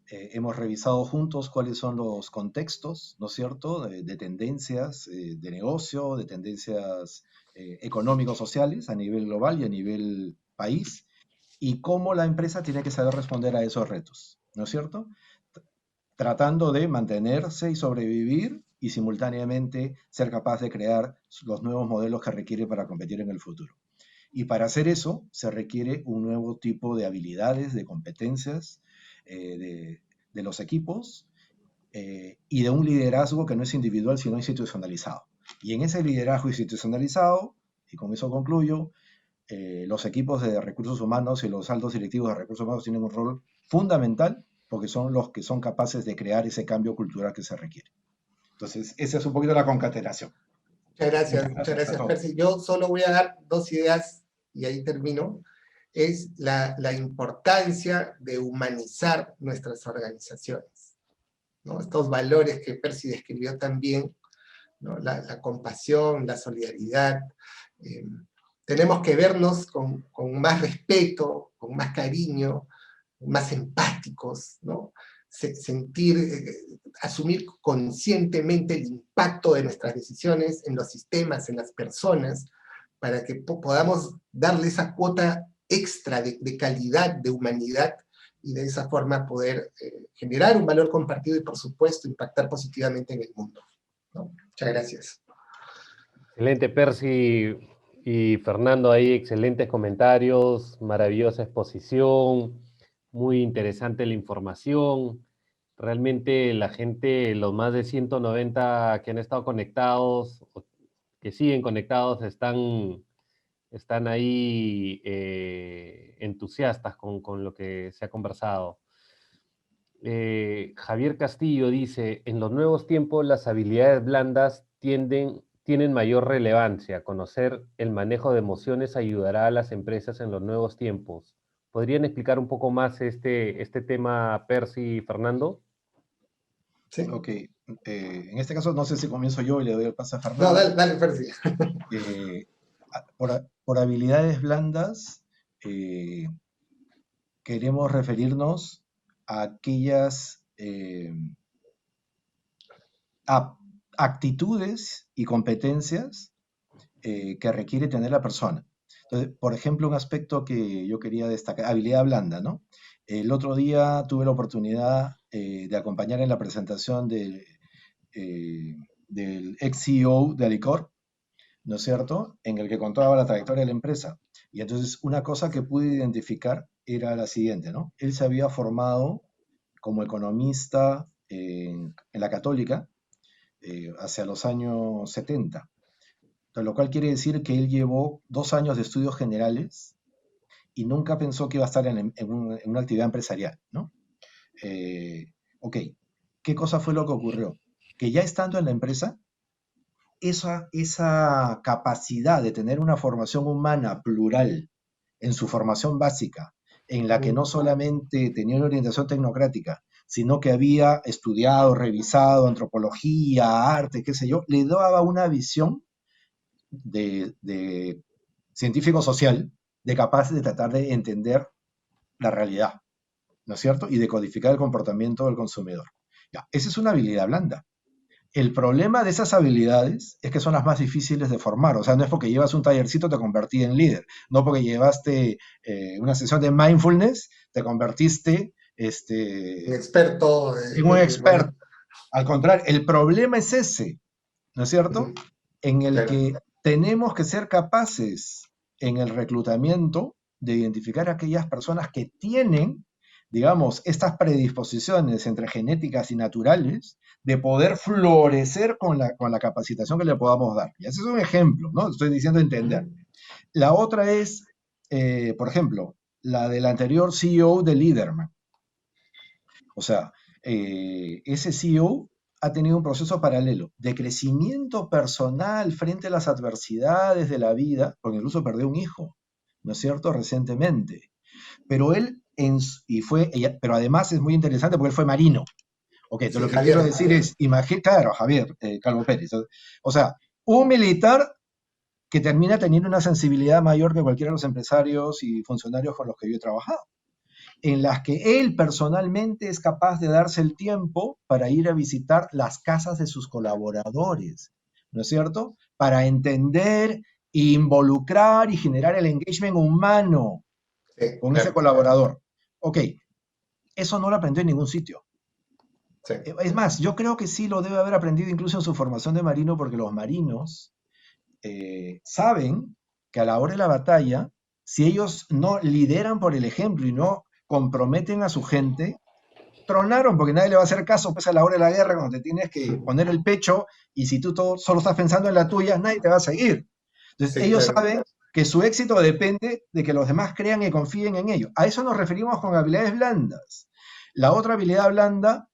Hemos revisado juntos cuáles son los contextos, ¿no es cierto?, de tendencias de negocio, de tendencias económicos, sociales a nivel global y a nivel país, y cómo la empresa tiene que saber responder a esos retos, ¿no es cierto? Tratando de mantenerse y sobrevivir y simultáneamente ser capaz de crear los nuevos modelos que requiere para competir en el futuro. Y para hacer eso se requiere un nuevo tipo de habilidades, de competencias de los equipos y de un liderazgo que no es individual sino institucionalizado. Y en ese liderazgo institucionalizado, y con eso concluyo, los equipos de recursos humanos y los altos directivos de recursos humanos tienen un rol fundamental porque son los que son capaces de crear ese cambio cultural que se requiere. Entonces, esa es un poquito la concatenación.
Muchas gracias, Percy. Yo solo voy a dar 2 ideas y ahí termino. Es la importancia de humanizar nuestras organizaciones, ¿no? Estos valores que Percy describió también, ¿no? La compasión, la solidaridad. Tenemos que vernos con más respeto, con más cariño, más empáticos, ¿no? Asumir conscientemente el impacto de nuestras decisiones en los sistemas, en las personas, para que podamos darle esa cuota extra de calidad, de humanidad y de esa forma poder generar un valor compartido y, por supuesto, impactar positivamente en el mundo, ¿no? Muchas gracias.
Excelente, Percy y Fernando, ahí excelentes comentarios, maravillosa exposición, muy interesante la información. Realmente la gente, los más de 190 que han estado conectados, o que siguen conectados, están ahí entusiastas con lo que se ha conversado. Javier Castillo dice, en los nuevos tiempos las habilidades blandas tienen mayor relevancia. Conocer el manejo de emociones ayudará a las empresas en los nuevos tiempos. ¿Podrían explicar un poco más este tema, Percy y Fernando?
¿Sí?
Ok, en este caso no sé si comienzo yo y le doy el paso a
No,
Fernando.
dale, Percy.
Por habilidades blandas, queremos referirnos a aquellas actitudes y competencias que requiere tener la persona. Entonces, por ejemplo, un aspecto que yo quería destacar, habilidad blanda, ¿no? El otro día tuve la oportunidad de acompañar en la presentación del ex CEO de Alicor, ¿no es cierto?, en el que contaba la trayectoria de la empresa. Y entonces una cosa que pude identificar era la siguiente, ¿no? Él se había formado como economista en la Católica hacia los años 70, lo cual quiere decir que él llevó 2 años de estudios generales y nunca pensó que iba a estar en una actividad empresarial, ¿no? Ok, ¿qué cosa fue lo que ocurrió? Que ya estando en la empresa, esa capacidad de tener una formación humana plural en su formación básica, en la que no solamente tenía una orientación tecnocrática, sino que había estudiado, revisado antropología, arte, qué sé yo, le daba una visión de científico social, de capaz de tratar de entender la realidad, ¿no es cierto? Y de codificar el comportamiento del consumidor. Ya, esa es una habilidad blanda. El problema de esas habilidades es que son las más difíciles de formar. O sea, no es porque llevas un tallercito te convertí en líder. No porque llevaste una sesión de mindfulness te convertiste
Un experto.
en un experto. Al contrario, el problema es ese, ¿no es cierto? En el
Claro.
que tenemos que ser capaces en el reclutamiento de identificar a aquellas personas que tienen, digamos, estas predisposiciones entre genéticas y naturales de poder florecer con la capacitación que le podamos dar. Y ese es un ejemplo, ¿no? Estoy diciendo entender. La otra es, por ejemplo, la del anterior CEO de Liderman. O sea, ese CEO ha tenido un proceso paralelo de crecimiento personal frente a las adversidades de la vida, porque incluso perdió un hijo, ¿no es cierto?, recientemente. Pero él, pero además es muy interesante porque él fue marino. Ok, entonces
Sí,
lo que
Javier.
quiero decir es, claro, Javier Calvo Pérez, o sea, un militar que termina teniendo una sensibilidad mayor que cualquiera de los empresarios y funcionarios con los que yo he trabajado, en las que él personalmente es capaz de darse el tiempo para ir a visitar las casas de sus colaboradores, ¿no es cierto? Para entender, involucrar y generar el engagement humano
Sí,
con ese
claro.
colaborador. Ok, eso no lo aprendió en ningún sitio.
Sí.
Es más, yo creo que sí lo debe haber aprendido incluso en su formación de marino, porque los marinos saben que a la hora de la batalla, si ellos no lideran por el ejemplo y no comprometen a su gente, tronaron porque nadie le va a hacer caso pues a la hora de la guerra cuando te tienes que poner el pecho y si tú solo estás pensando en la tuya, nadie te va a seguir. Entonces
Sí,
ellos
claro.
saben que su éxito depende de que los demás crean y confíen en ellos. A eso nos referimos con habilidades blandas. La otra habilidad blanda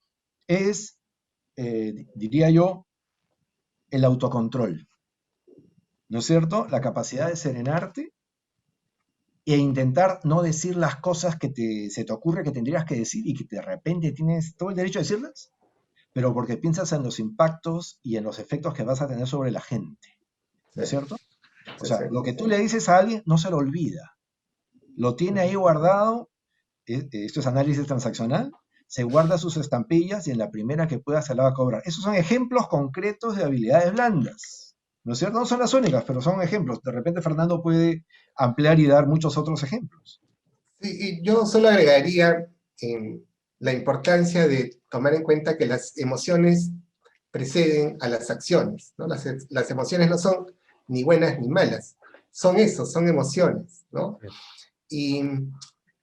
es, diría yo, el autocontrol. ¿No es cierto? La capacidad de serenarte e intentar no decir las cosas que se te ocurre que tendrías que decir y que de repente tienes todo el derecho a decirlas, pero porque piensas en los impactos y en los efectos que vas a tener sobre la gente, ¿no
Sí,
es cierto? O
sí,
sea,
sí.
lo que tú le dices a alguien no se lo olvida, lo tiene ahí guardado, esto es análisis transaccional, se guarda sus estampillas y en la primera que pueda se la va a cobrar. Esos son ejemplos concretos de habilidades blandas, ¿no es cierto? No son las únicas, pero son ejemplos. De repente Fernando puede ampliar y dar muchos otros ejemplos.
Sí, y yo solo agregaría la importancia de tomar en cuenta que las emociones preceden a las acciones, ¿no? Las emociones no son ni buenas ni malas, son eso, son emociones, ¿no? Y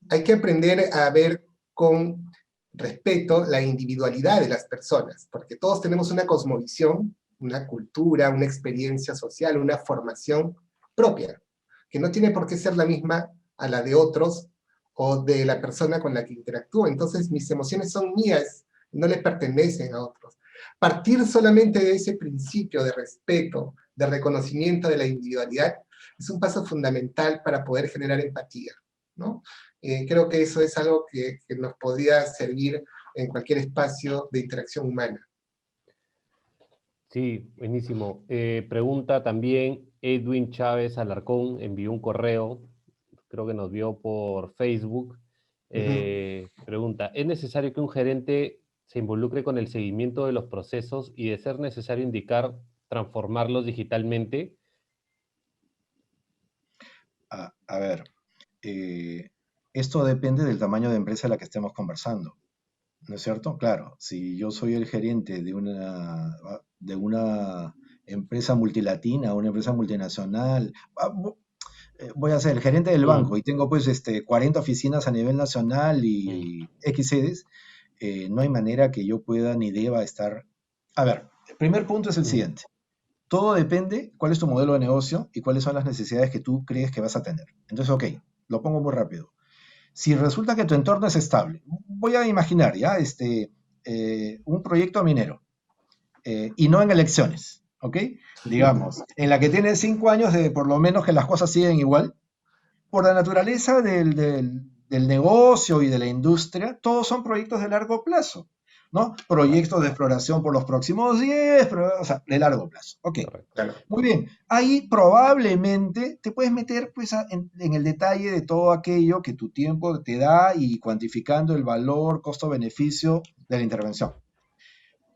hay que aprender a ver con respeto la individualidad de las personas, porque todos tenemos una cosmovisión, una cultura, una experiencia social, una formación propia, que no tiene por qué ser la misma a la de otros o de la persona con la que interactúo. Entonces mis emociones son mías, no les pertenecen a otros. Partir solamente de ese principio de respeto, de reconocimiento de la individualidad, es un paso fundamental para poder generar empatía, ¿no? Creo que eso es algo que nos podría servir en cualquier espacio de interacción humana.
Sí, buenísimo. Pregunta también Edwin Chávez Alarcón, envió un correo, creo que nos vio por Facebook. Pregunta, ¿es necesario que un gerente se involucre con el seguimiento de los procesos y de ser necesario indicar transformarlos digitalmente?
A ver, esto depende del tamaño de empresa de la que estemos conversando, ¿no es cierto? Claro, si yo soy el gerente de una empresa multilatina, una empresa multinacional, voy a ser el gerente del banco y tengo pues 40 oficinas a nivel nacional y X sedes, no hay manera que yo pueda ni deba estar... A ver, el primer punto es el siguiente. Todo depende cuál es tu modelo de negocio y cuáles son las necesidades que tú crees que vas a tener. Entonces, ok, lo pongo muy rápido. Si resulta que tu entorno es estable, voy a imaginar ya un proyecto minero y no en elecciones, ¿ok? Digamos, en la que tienes 5 años de por lo menos que las cosas siguen igual, por la naturaleza del negocio y de la industria, todos son proyectos de largo plazo, ¿no? Proyectos de exploración por los próximos 10, o sea, de largo plazo. Ok,
Claro.
muy bien. Ahí probablemente te puedes meter pues, en el detalle de todo aquello que tu tiempo te da y cuantificando el valor, costo-beneficio de la intervención.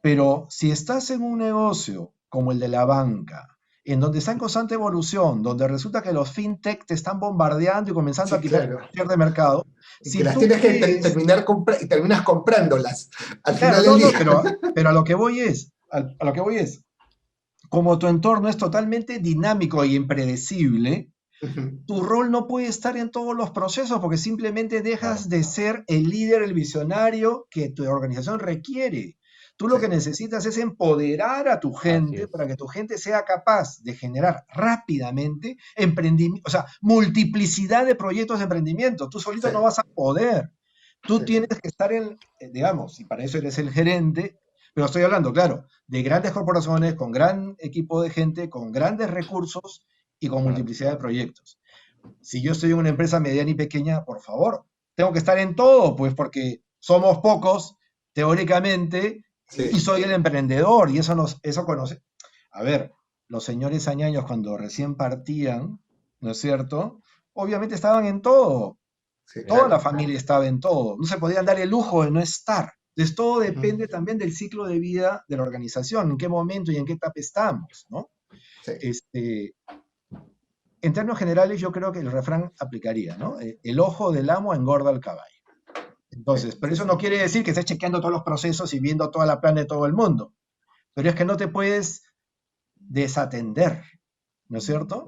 Pero si estás en un negocio como el de la banca, en donde está en constante evolución, donde resulta que los fintech te están bombardeando y comenzando a
Sí,
quitar
claro.
share de mercado,
Y que
si
las
tú
tienes que
crees,
y terminas comprándolas al
claro,
final del
no, no,
día.
pero a lo que voy es, a lo que voy es, como tu entorno es totalmente dinámico y impredecible, tu rol no puede estar en todos los procesos porque simplemente dejas de ser el líder, el visionario que tu organización requiere. Tú lo que necesitas es empoderar a tu gente para que tu gente sea capaz de generar rápidamente emprendimiento, o sea, multiplicidad de proyectos de emprendimiento. Tú solito no vas a poder. Tú tienes que estar digamos, y para eso eres el gerente, pero estoy hablando, claro, de grandes corporaciones, con gran equipo de gente, con grandes recursos y con multiplicidad de proyectos. Si yo estoy en una empresa mediana y pequeña, por favor, tengo que estar en todo, pues porque somos pocos, teóricamente, y soy el emprendedor, y eso conoce. A ver, los señores añaños cuando recién partían, ¿no es cierto? Obviamente estaban en todo, toda la familia estaba en todo, no se podían dar el lujo de no estar. Entonces todo depende también del ciclo de vida de la organización, en qué momento y en qué etapa estamos, ¿no? En términos generales, yo creo que el refrán aplicaría, ¿no? El ojo del amo engorda al caballo. Entonces, pero eso no quiere decir que estés chequeando todos los procesos y viendo toda la plan de todo el mundo. Pero es que no te puedes desatender, ¿no es cierto?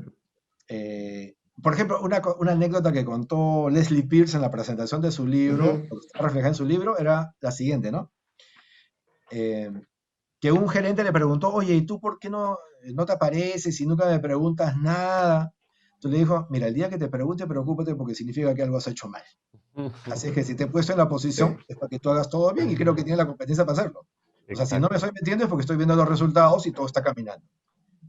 Por ejemplo, una anécdota que contó Leslie Pierce en la presentación de su libro, lo que está reflejado en su libro, era la siguiente, ¿no? Que un gerente le preguntó, oye, ¿y tú por qué no te apareces y nunca me preguntas nada? Entonces le dijo, mira, el día que te pregunte, preocúpate porque significa que algo has hecho mal. Así es que si te he puesto en la posición, es para que tú hagas todo bien y creo que tienes la competencia para hacerlo. O sea, si no me estoy metiendo es porque estoy viendo los resultados y todo está caminando.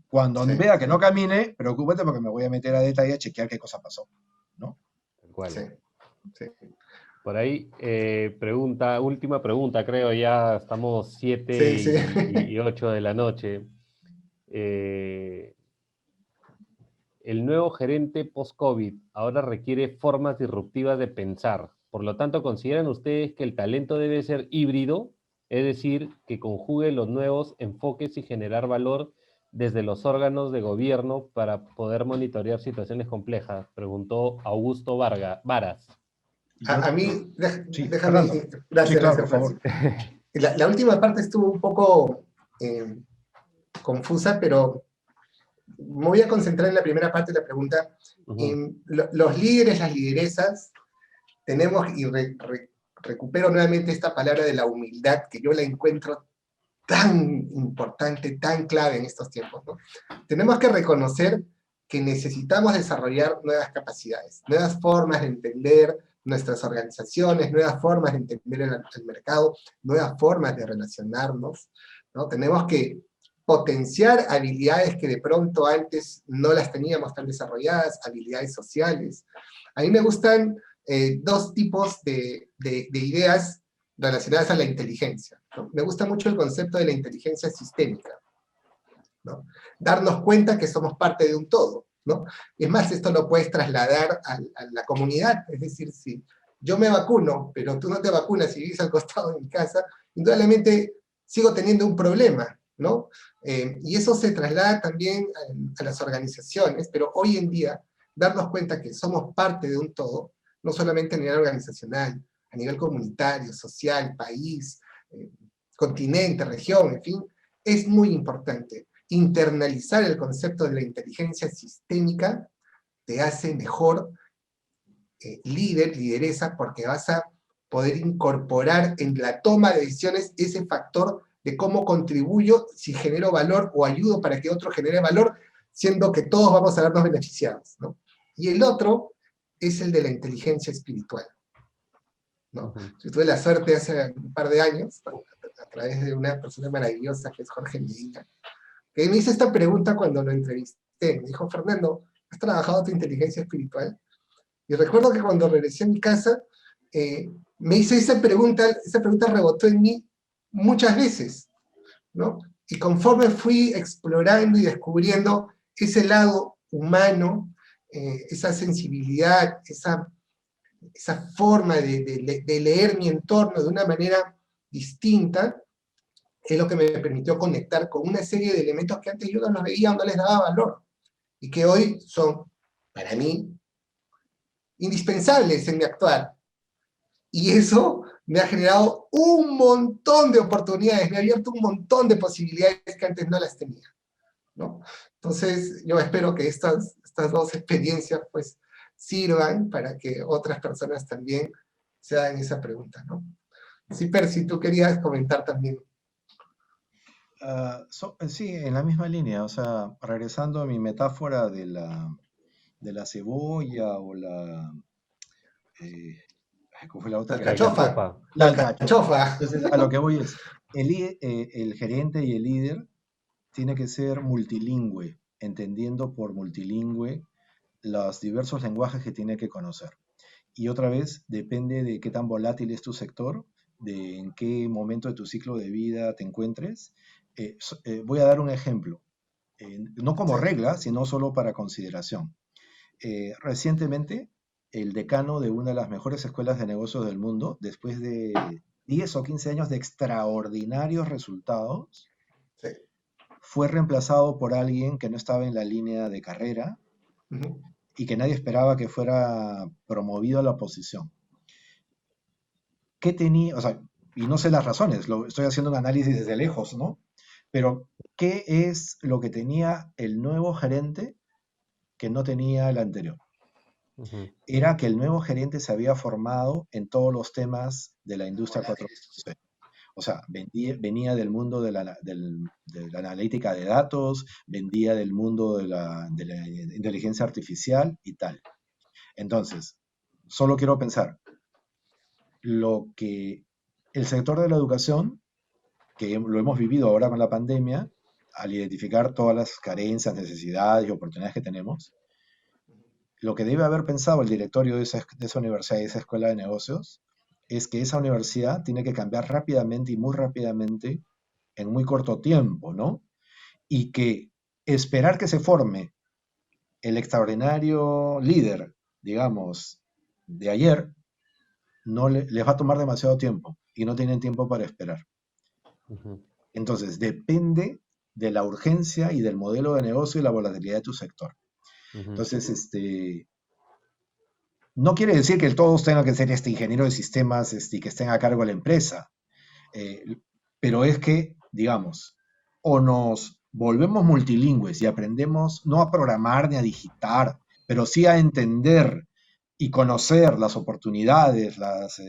Cuando vea que no camine, preocúpate porque me voy a meter a detalle a chequear qué cosa pasó, ¿no?
Por ahí, última pregunta, creo, ya estamos 7 y 8 de la noche. El nuevo gerente post-COVID ahora requiere formas disruptivas de pensar. Por lo tanto, ¿consideran ustedes que el talento debe ser híbrido? Es decir, que conjugue los nuevos enfoques y generar valor desde los órganos de gobierno para poder monitorear situaciones complejas, preguntó Augusto Varas.
Yo,
A mí,
sí,
déjame,
Fernando. Sí,
gracias,
claro, por
gracias,
favor.
Francisco. La última parte estuvo un poco confusa, pero me voy a concentrar en la primera parte de la pregunta.
Ujú.
Los líderes, las lideresas, tenemos, y recupero nuevamente esta palabra de la humildad, que yo la encuentro tan importante, tan clave en estos tiempos, ¿no? Tenemos que reconocer que necesitamos desarrollar nuevas capacidades, nuevas formas de entender nuestras organizaciones, nuevas formas de entender el mercado, nuevas formas de relacionarnos, ¿no? Tenemos que potenciar habilidades que de pronto antes no las teníamos tan desarrolladas, habilidades sociales. A mí me gustan dos tipos de ideas relacionadas a la inteligencia, ¿no? Me gusta mucho el concepto de la inteligencia sistémica, ¿no? Darnos cuenta que somos parte de un todo, ¿no? Es más, esto lo puedes trasladar a la comunidad, es decir, si yo me vacuno, pero tú no te vacunas y vives al costado de mi casa, indudablemente sigo teniendo un problema, ¿no? Y eso se traslada también a las organizaciones, pero hoy en día, darnos cuenta que somos parte de un todo, no solamente a nivel organizacional, a nivel comunitario, social, país, continente, región, en fin, es muy importante. Internalizar el concepto de la inteligencia sistémica te hace mejor líder, lideresa, porque vas a poder incorporar en la toma de decisiones ese factor de cómo contribuyo, si genero valor o ayudo para que otro genere valor, siendo que todos vamos a vernos beneficiados, ¿no? Y el otro es el de la inteligencia espiritual, ¿no?
Ujú.
Yo tuve la suerte hace un par de años, a través de una persona maravillosa que es Jorge Medina, que me hizo esta pregunta cuando lo entrevisté. Me dijo, Fernando, ¿has trabajado tu inteligencia espiritual? Y recuerdo que cuando regresé a mi casa, me hizo esa pregunta rebotó en mí muchas veces, ¿no? Y conforme fui explorando y descubriendo ese lado humano, esa sensibilidad, esa forma de leer mi entorno de una manera distinta, es lo que me permitió conectar con una serie de elementos que antes yo no los veía o no les daba valor, y que hoy son, para mí, indispensables en mi actuar. Y eso me ha generado un montón de oportunidades, me ha abierto un montón de posibilidades que antes no las tenía, ¿no? Entonces, yo espero que estas dos experiencias, pues, sirvan para que otras personas también se hagan esa pregunta, ¿no? Sí, Percy, tú querías comentar también.
Sí, en la misma línea, o sea, regresando a mi metáfora de la cebolla o eh, ¿cómo fue la otra?
La
Alcachofa,
alcachofa.
la
La alcachofa.
alcachofa.
Entonces, a lo que voy es, el gerente y el líder tiene que ser multilingüe, entendiendo por multilingüe los diversos lenguajes que tiene que conocer. Y otra vez, depende de qué tan volátil es tu sector, de en qué momento de tu ciclo de vida te encuentres. Voy a dar un ejemplo, no como
Sí.
regla, sino solo para consideración. Recientemente, el decano de una de las mejores escuelas de negocios del mundo, después de 10 o 15 años de extraordinarios resultados,
Sí.
fue reemplazado por alguien que no estaba en la línea de carrera
Uh-huh.
y que nadie esperaba que fuera promovido a la posición. ¿Qué tenía? O sea, y no sé las razones, estoy haciendo un análisis desde lejos, ¿no? Pero, ¿qué es lo que tenía el nuevo gerente que no tenía el anterior?
Ujú.
Era que el nuevo gerente se había formado en todos los temas de la industria 4.0. O sea, venía del mundo de la analítica de datos, vendía del mundo de la inteligencia artificial y tal. Entonces, solo quiero pensar, lo que el sector de la educación, que lo hemos vivido ahora con la pandemia, al identificar todas las carencias, necesidades y oportunidades que tenemos, lo que debe haber pensado el directorio de esa universidad y de esa escuela de negocios es que esa universidad tiene que cambiar rápidamente y muy rápidamente en muy corto tiempo, ¿no? Y que esperar que se forme el extraordinario líder, digamos, de ayer, no les va a tomar demasiado tiempo y no tienen tiempo para esperar.
Ujú.
Entonces, depende de la urgencia y del modelo de negocio y la volatilidad de tu sector.
Ujú.
Entonces, No quiere decir que todos tengan que ser ingeniero de sistemas y que estén a cargo de la empresa. Pero es que, digamos, o nos volvemos multilingües y aprendemos no a programar ni a digitar, pero sí a entender y conocer las oportunidades, las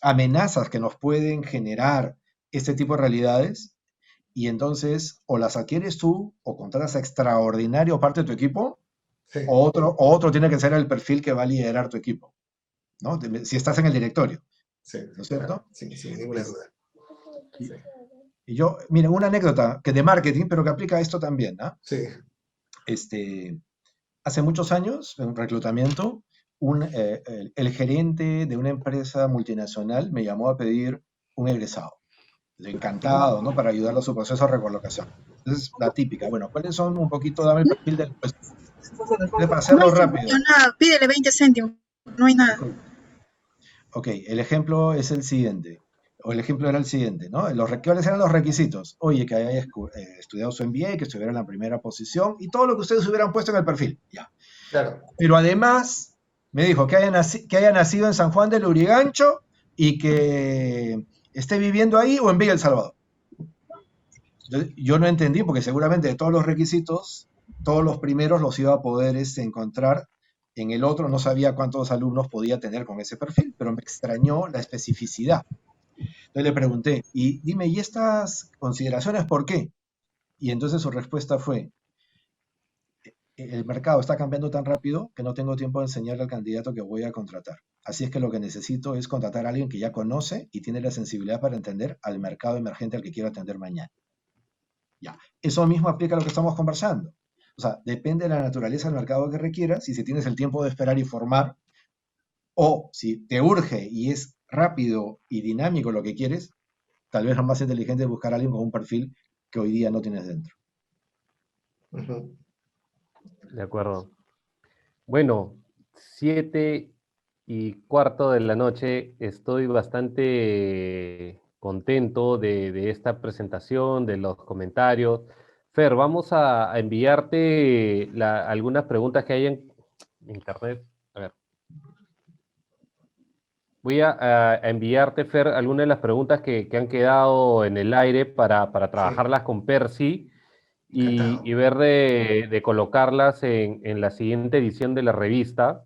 amenazas que nos pueden generar este tipo de realidades, y entonces o las adquieres tú o contratas a extraordinario parte de tu equipo,
Sí,
o otro tiene que ser el perfil que va a liderar tu equipo, ¿no? Si estás en el directorio,
sí,
¿no es
claro,
cierto?
sin ninguna
Es-
duda.
y,
Sí,
y yo, miren, una anécdota que de marketing, pero que aplica a esto también, ¿no?
sí,
Este, hace muchos años, en un reclutamiento, el gerente de una empresa multinacional me llamó a pedir un egresado. Encantado, ¿no? Para ayudarlo a su proceso de recolocación. Entonces, la típica. Bueno, ¿cuáles son un poquito, dame el perfil del puesto? Para
No
hacerlo
hay
rápido.
nada, pídele 20 céntimos, no hay nada.
Disculpe. Ok, el ejemplo es el siguiente, o el ejemplo era el siguiente, ¿no? ¿Cuáles eran los requisitos? Oye, que haya estudiado su MBA, que estuviera en la primera posición y todo lo que ustedes hubieran puesto en el perfil, ya.
claro.
Pero además me dijo que haya nacido en San Juan del Lurigancho y que esté viviendo ahí o en Villa El Salvador. Entonces, yo no entendí porque seguramente de todos los requisitos, todos los primeros los iba a poder encontrar en el otro, no sabía cuántos alumnos podía tener con ese perfil, pero me extrañó la especificidad. Entonces le pregunté, y dime, ¿y estas consideraciones por qué? Y entonces su respuesta fue, el mercado está cambiando tan rápido que no tengo tiempo de enseñarle al candidato que voy a contratar. Así es que lo que necesito es contratar a alguien que ya conoce y tiene la sensibilidad para entender al mercado emergente al que quiero atender mañana. Ya, eso mismo aplica a lo que estamos conversando. O sea, depende de la naturaleza del mercado que requieras y si tienes el tiempo de esperar y formar, o si te urge y es rápido y dinámico lo que quieres, tal vez lo más inteligente es buscar a alguien con un perfil que hoy día no tienes dentro.
Ujú.
De acuerdo. Bueno, 7:15 de la noche. Estoy bastante contento de esta presentación, de los comentarios. Fer, vamos a enviarte algunas preguntas que hay en internet. A ver, voy a enviarte, Fer, algunas de las preguntas que han quedado en el aire para
Sí,
trabajarlas con Percy y
encantado.
ver de colocarlas en la siguiente edición de la revista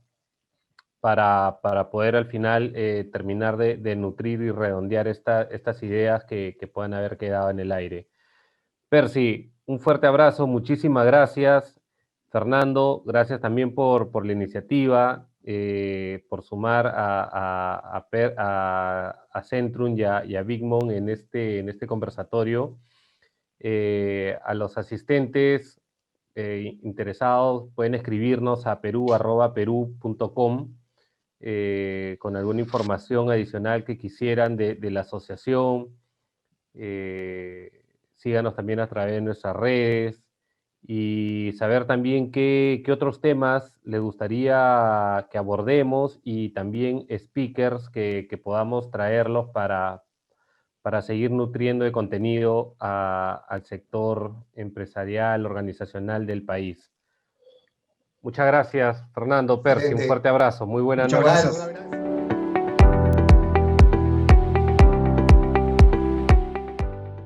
para poder al final terminar de nutrir y redondear estas ideas que puedan haber quedado en el aire. Percy, un fuerte abrazo, muchísimas gracias. Fernando, gracias también por la iniciativa, por sumar a Centrum y a Bigmon en este conversatorio. A los asistentes interesados pueden escribirnos a peru@peru.com con alguna información adicional que quisieran de la asociación. Síganos también a través de nuestras redes y saber también qué otros temas les gustaría que abordemos y también speakers que podamos traerlos para seguir nutriendo de contenido al sector empresarial, organizacional del país. Muchas gracias, Fernando, Percy, un
Excelente.
fuerte abrazo, muy buena
Muchas
noche.
Igual, un
gracias.
abrazo.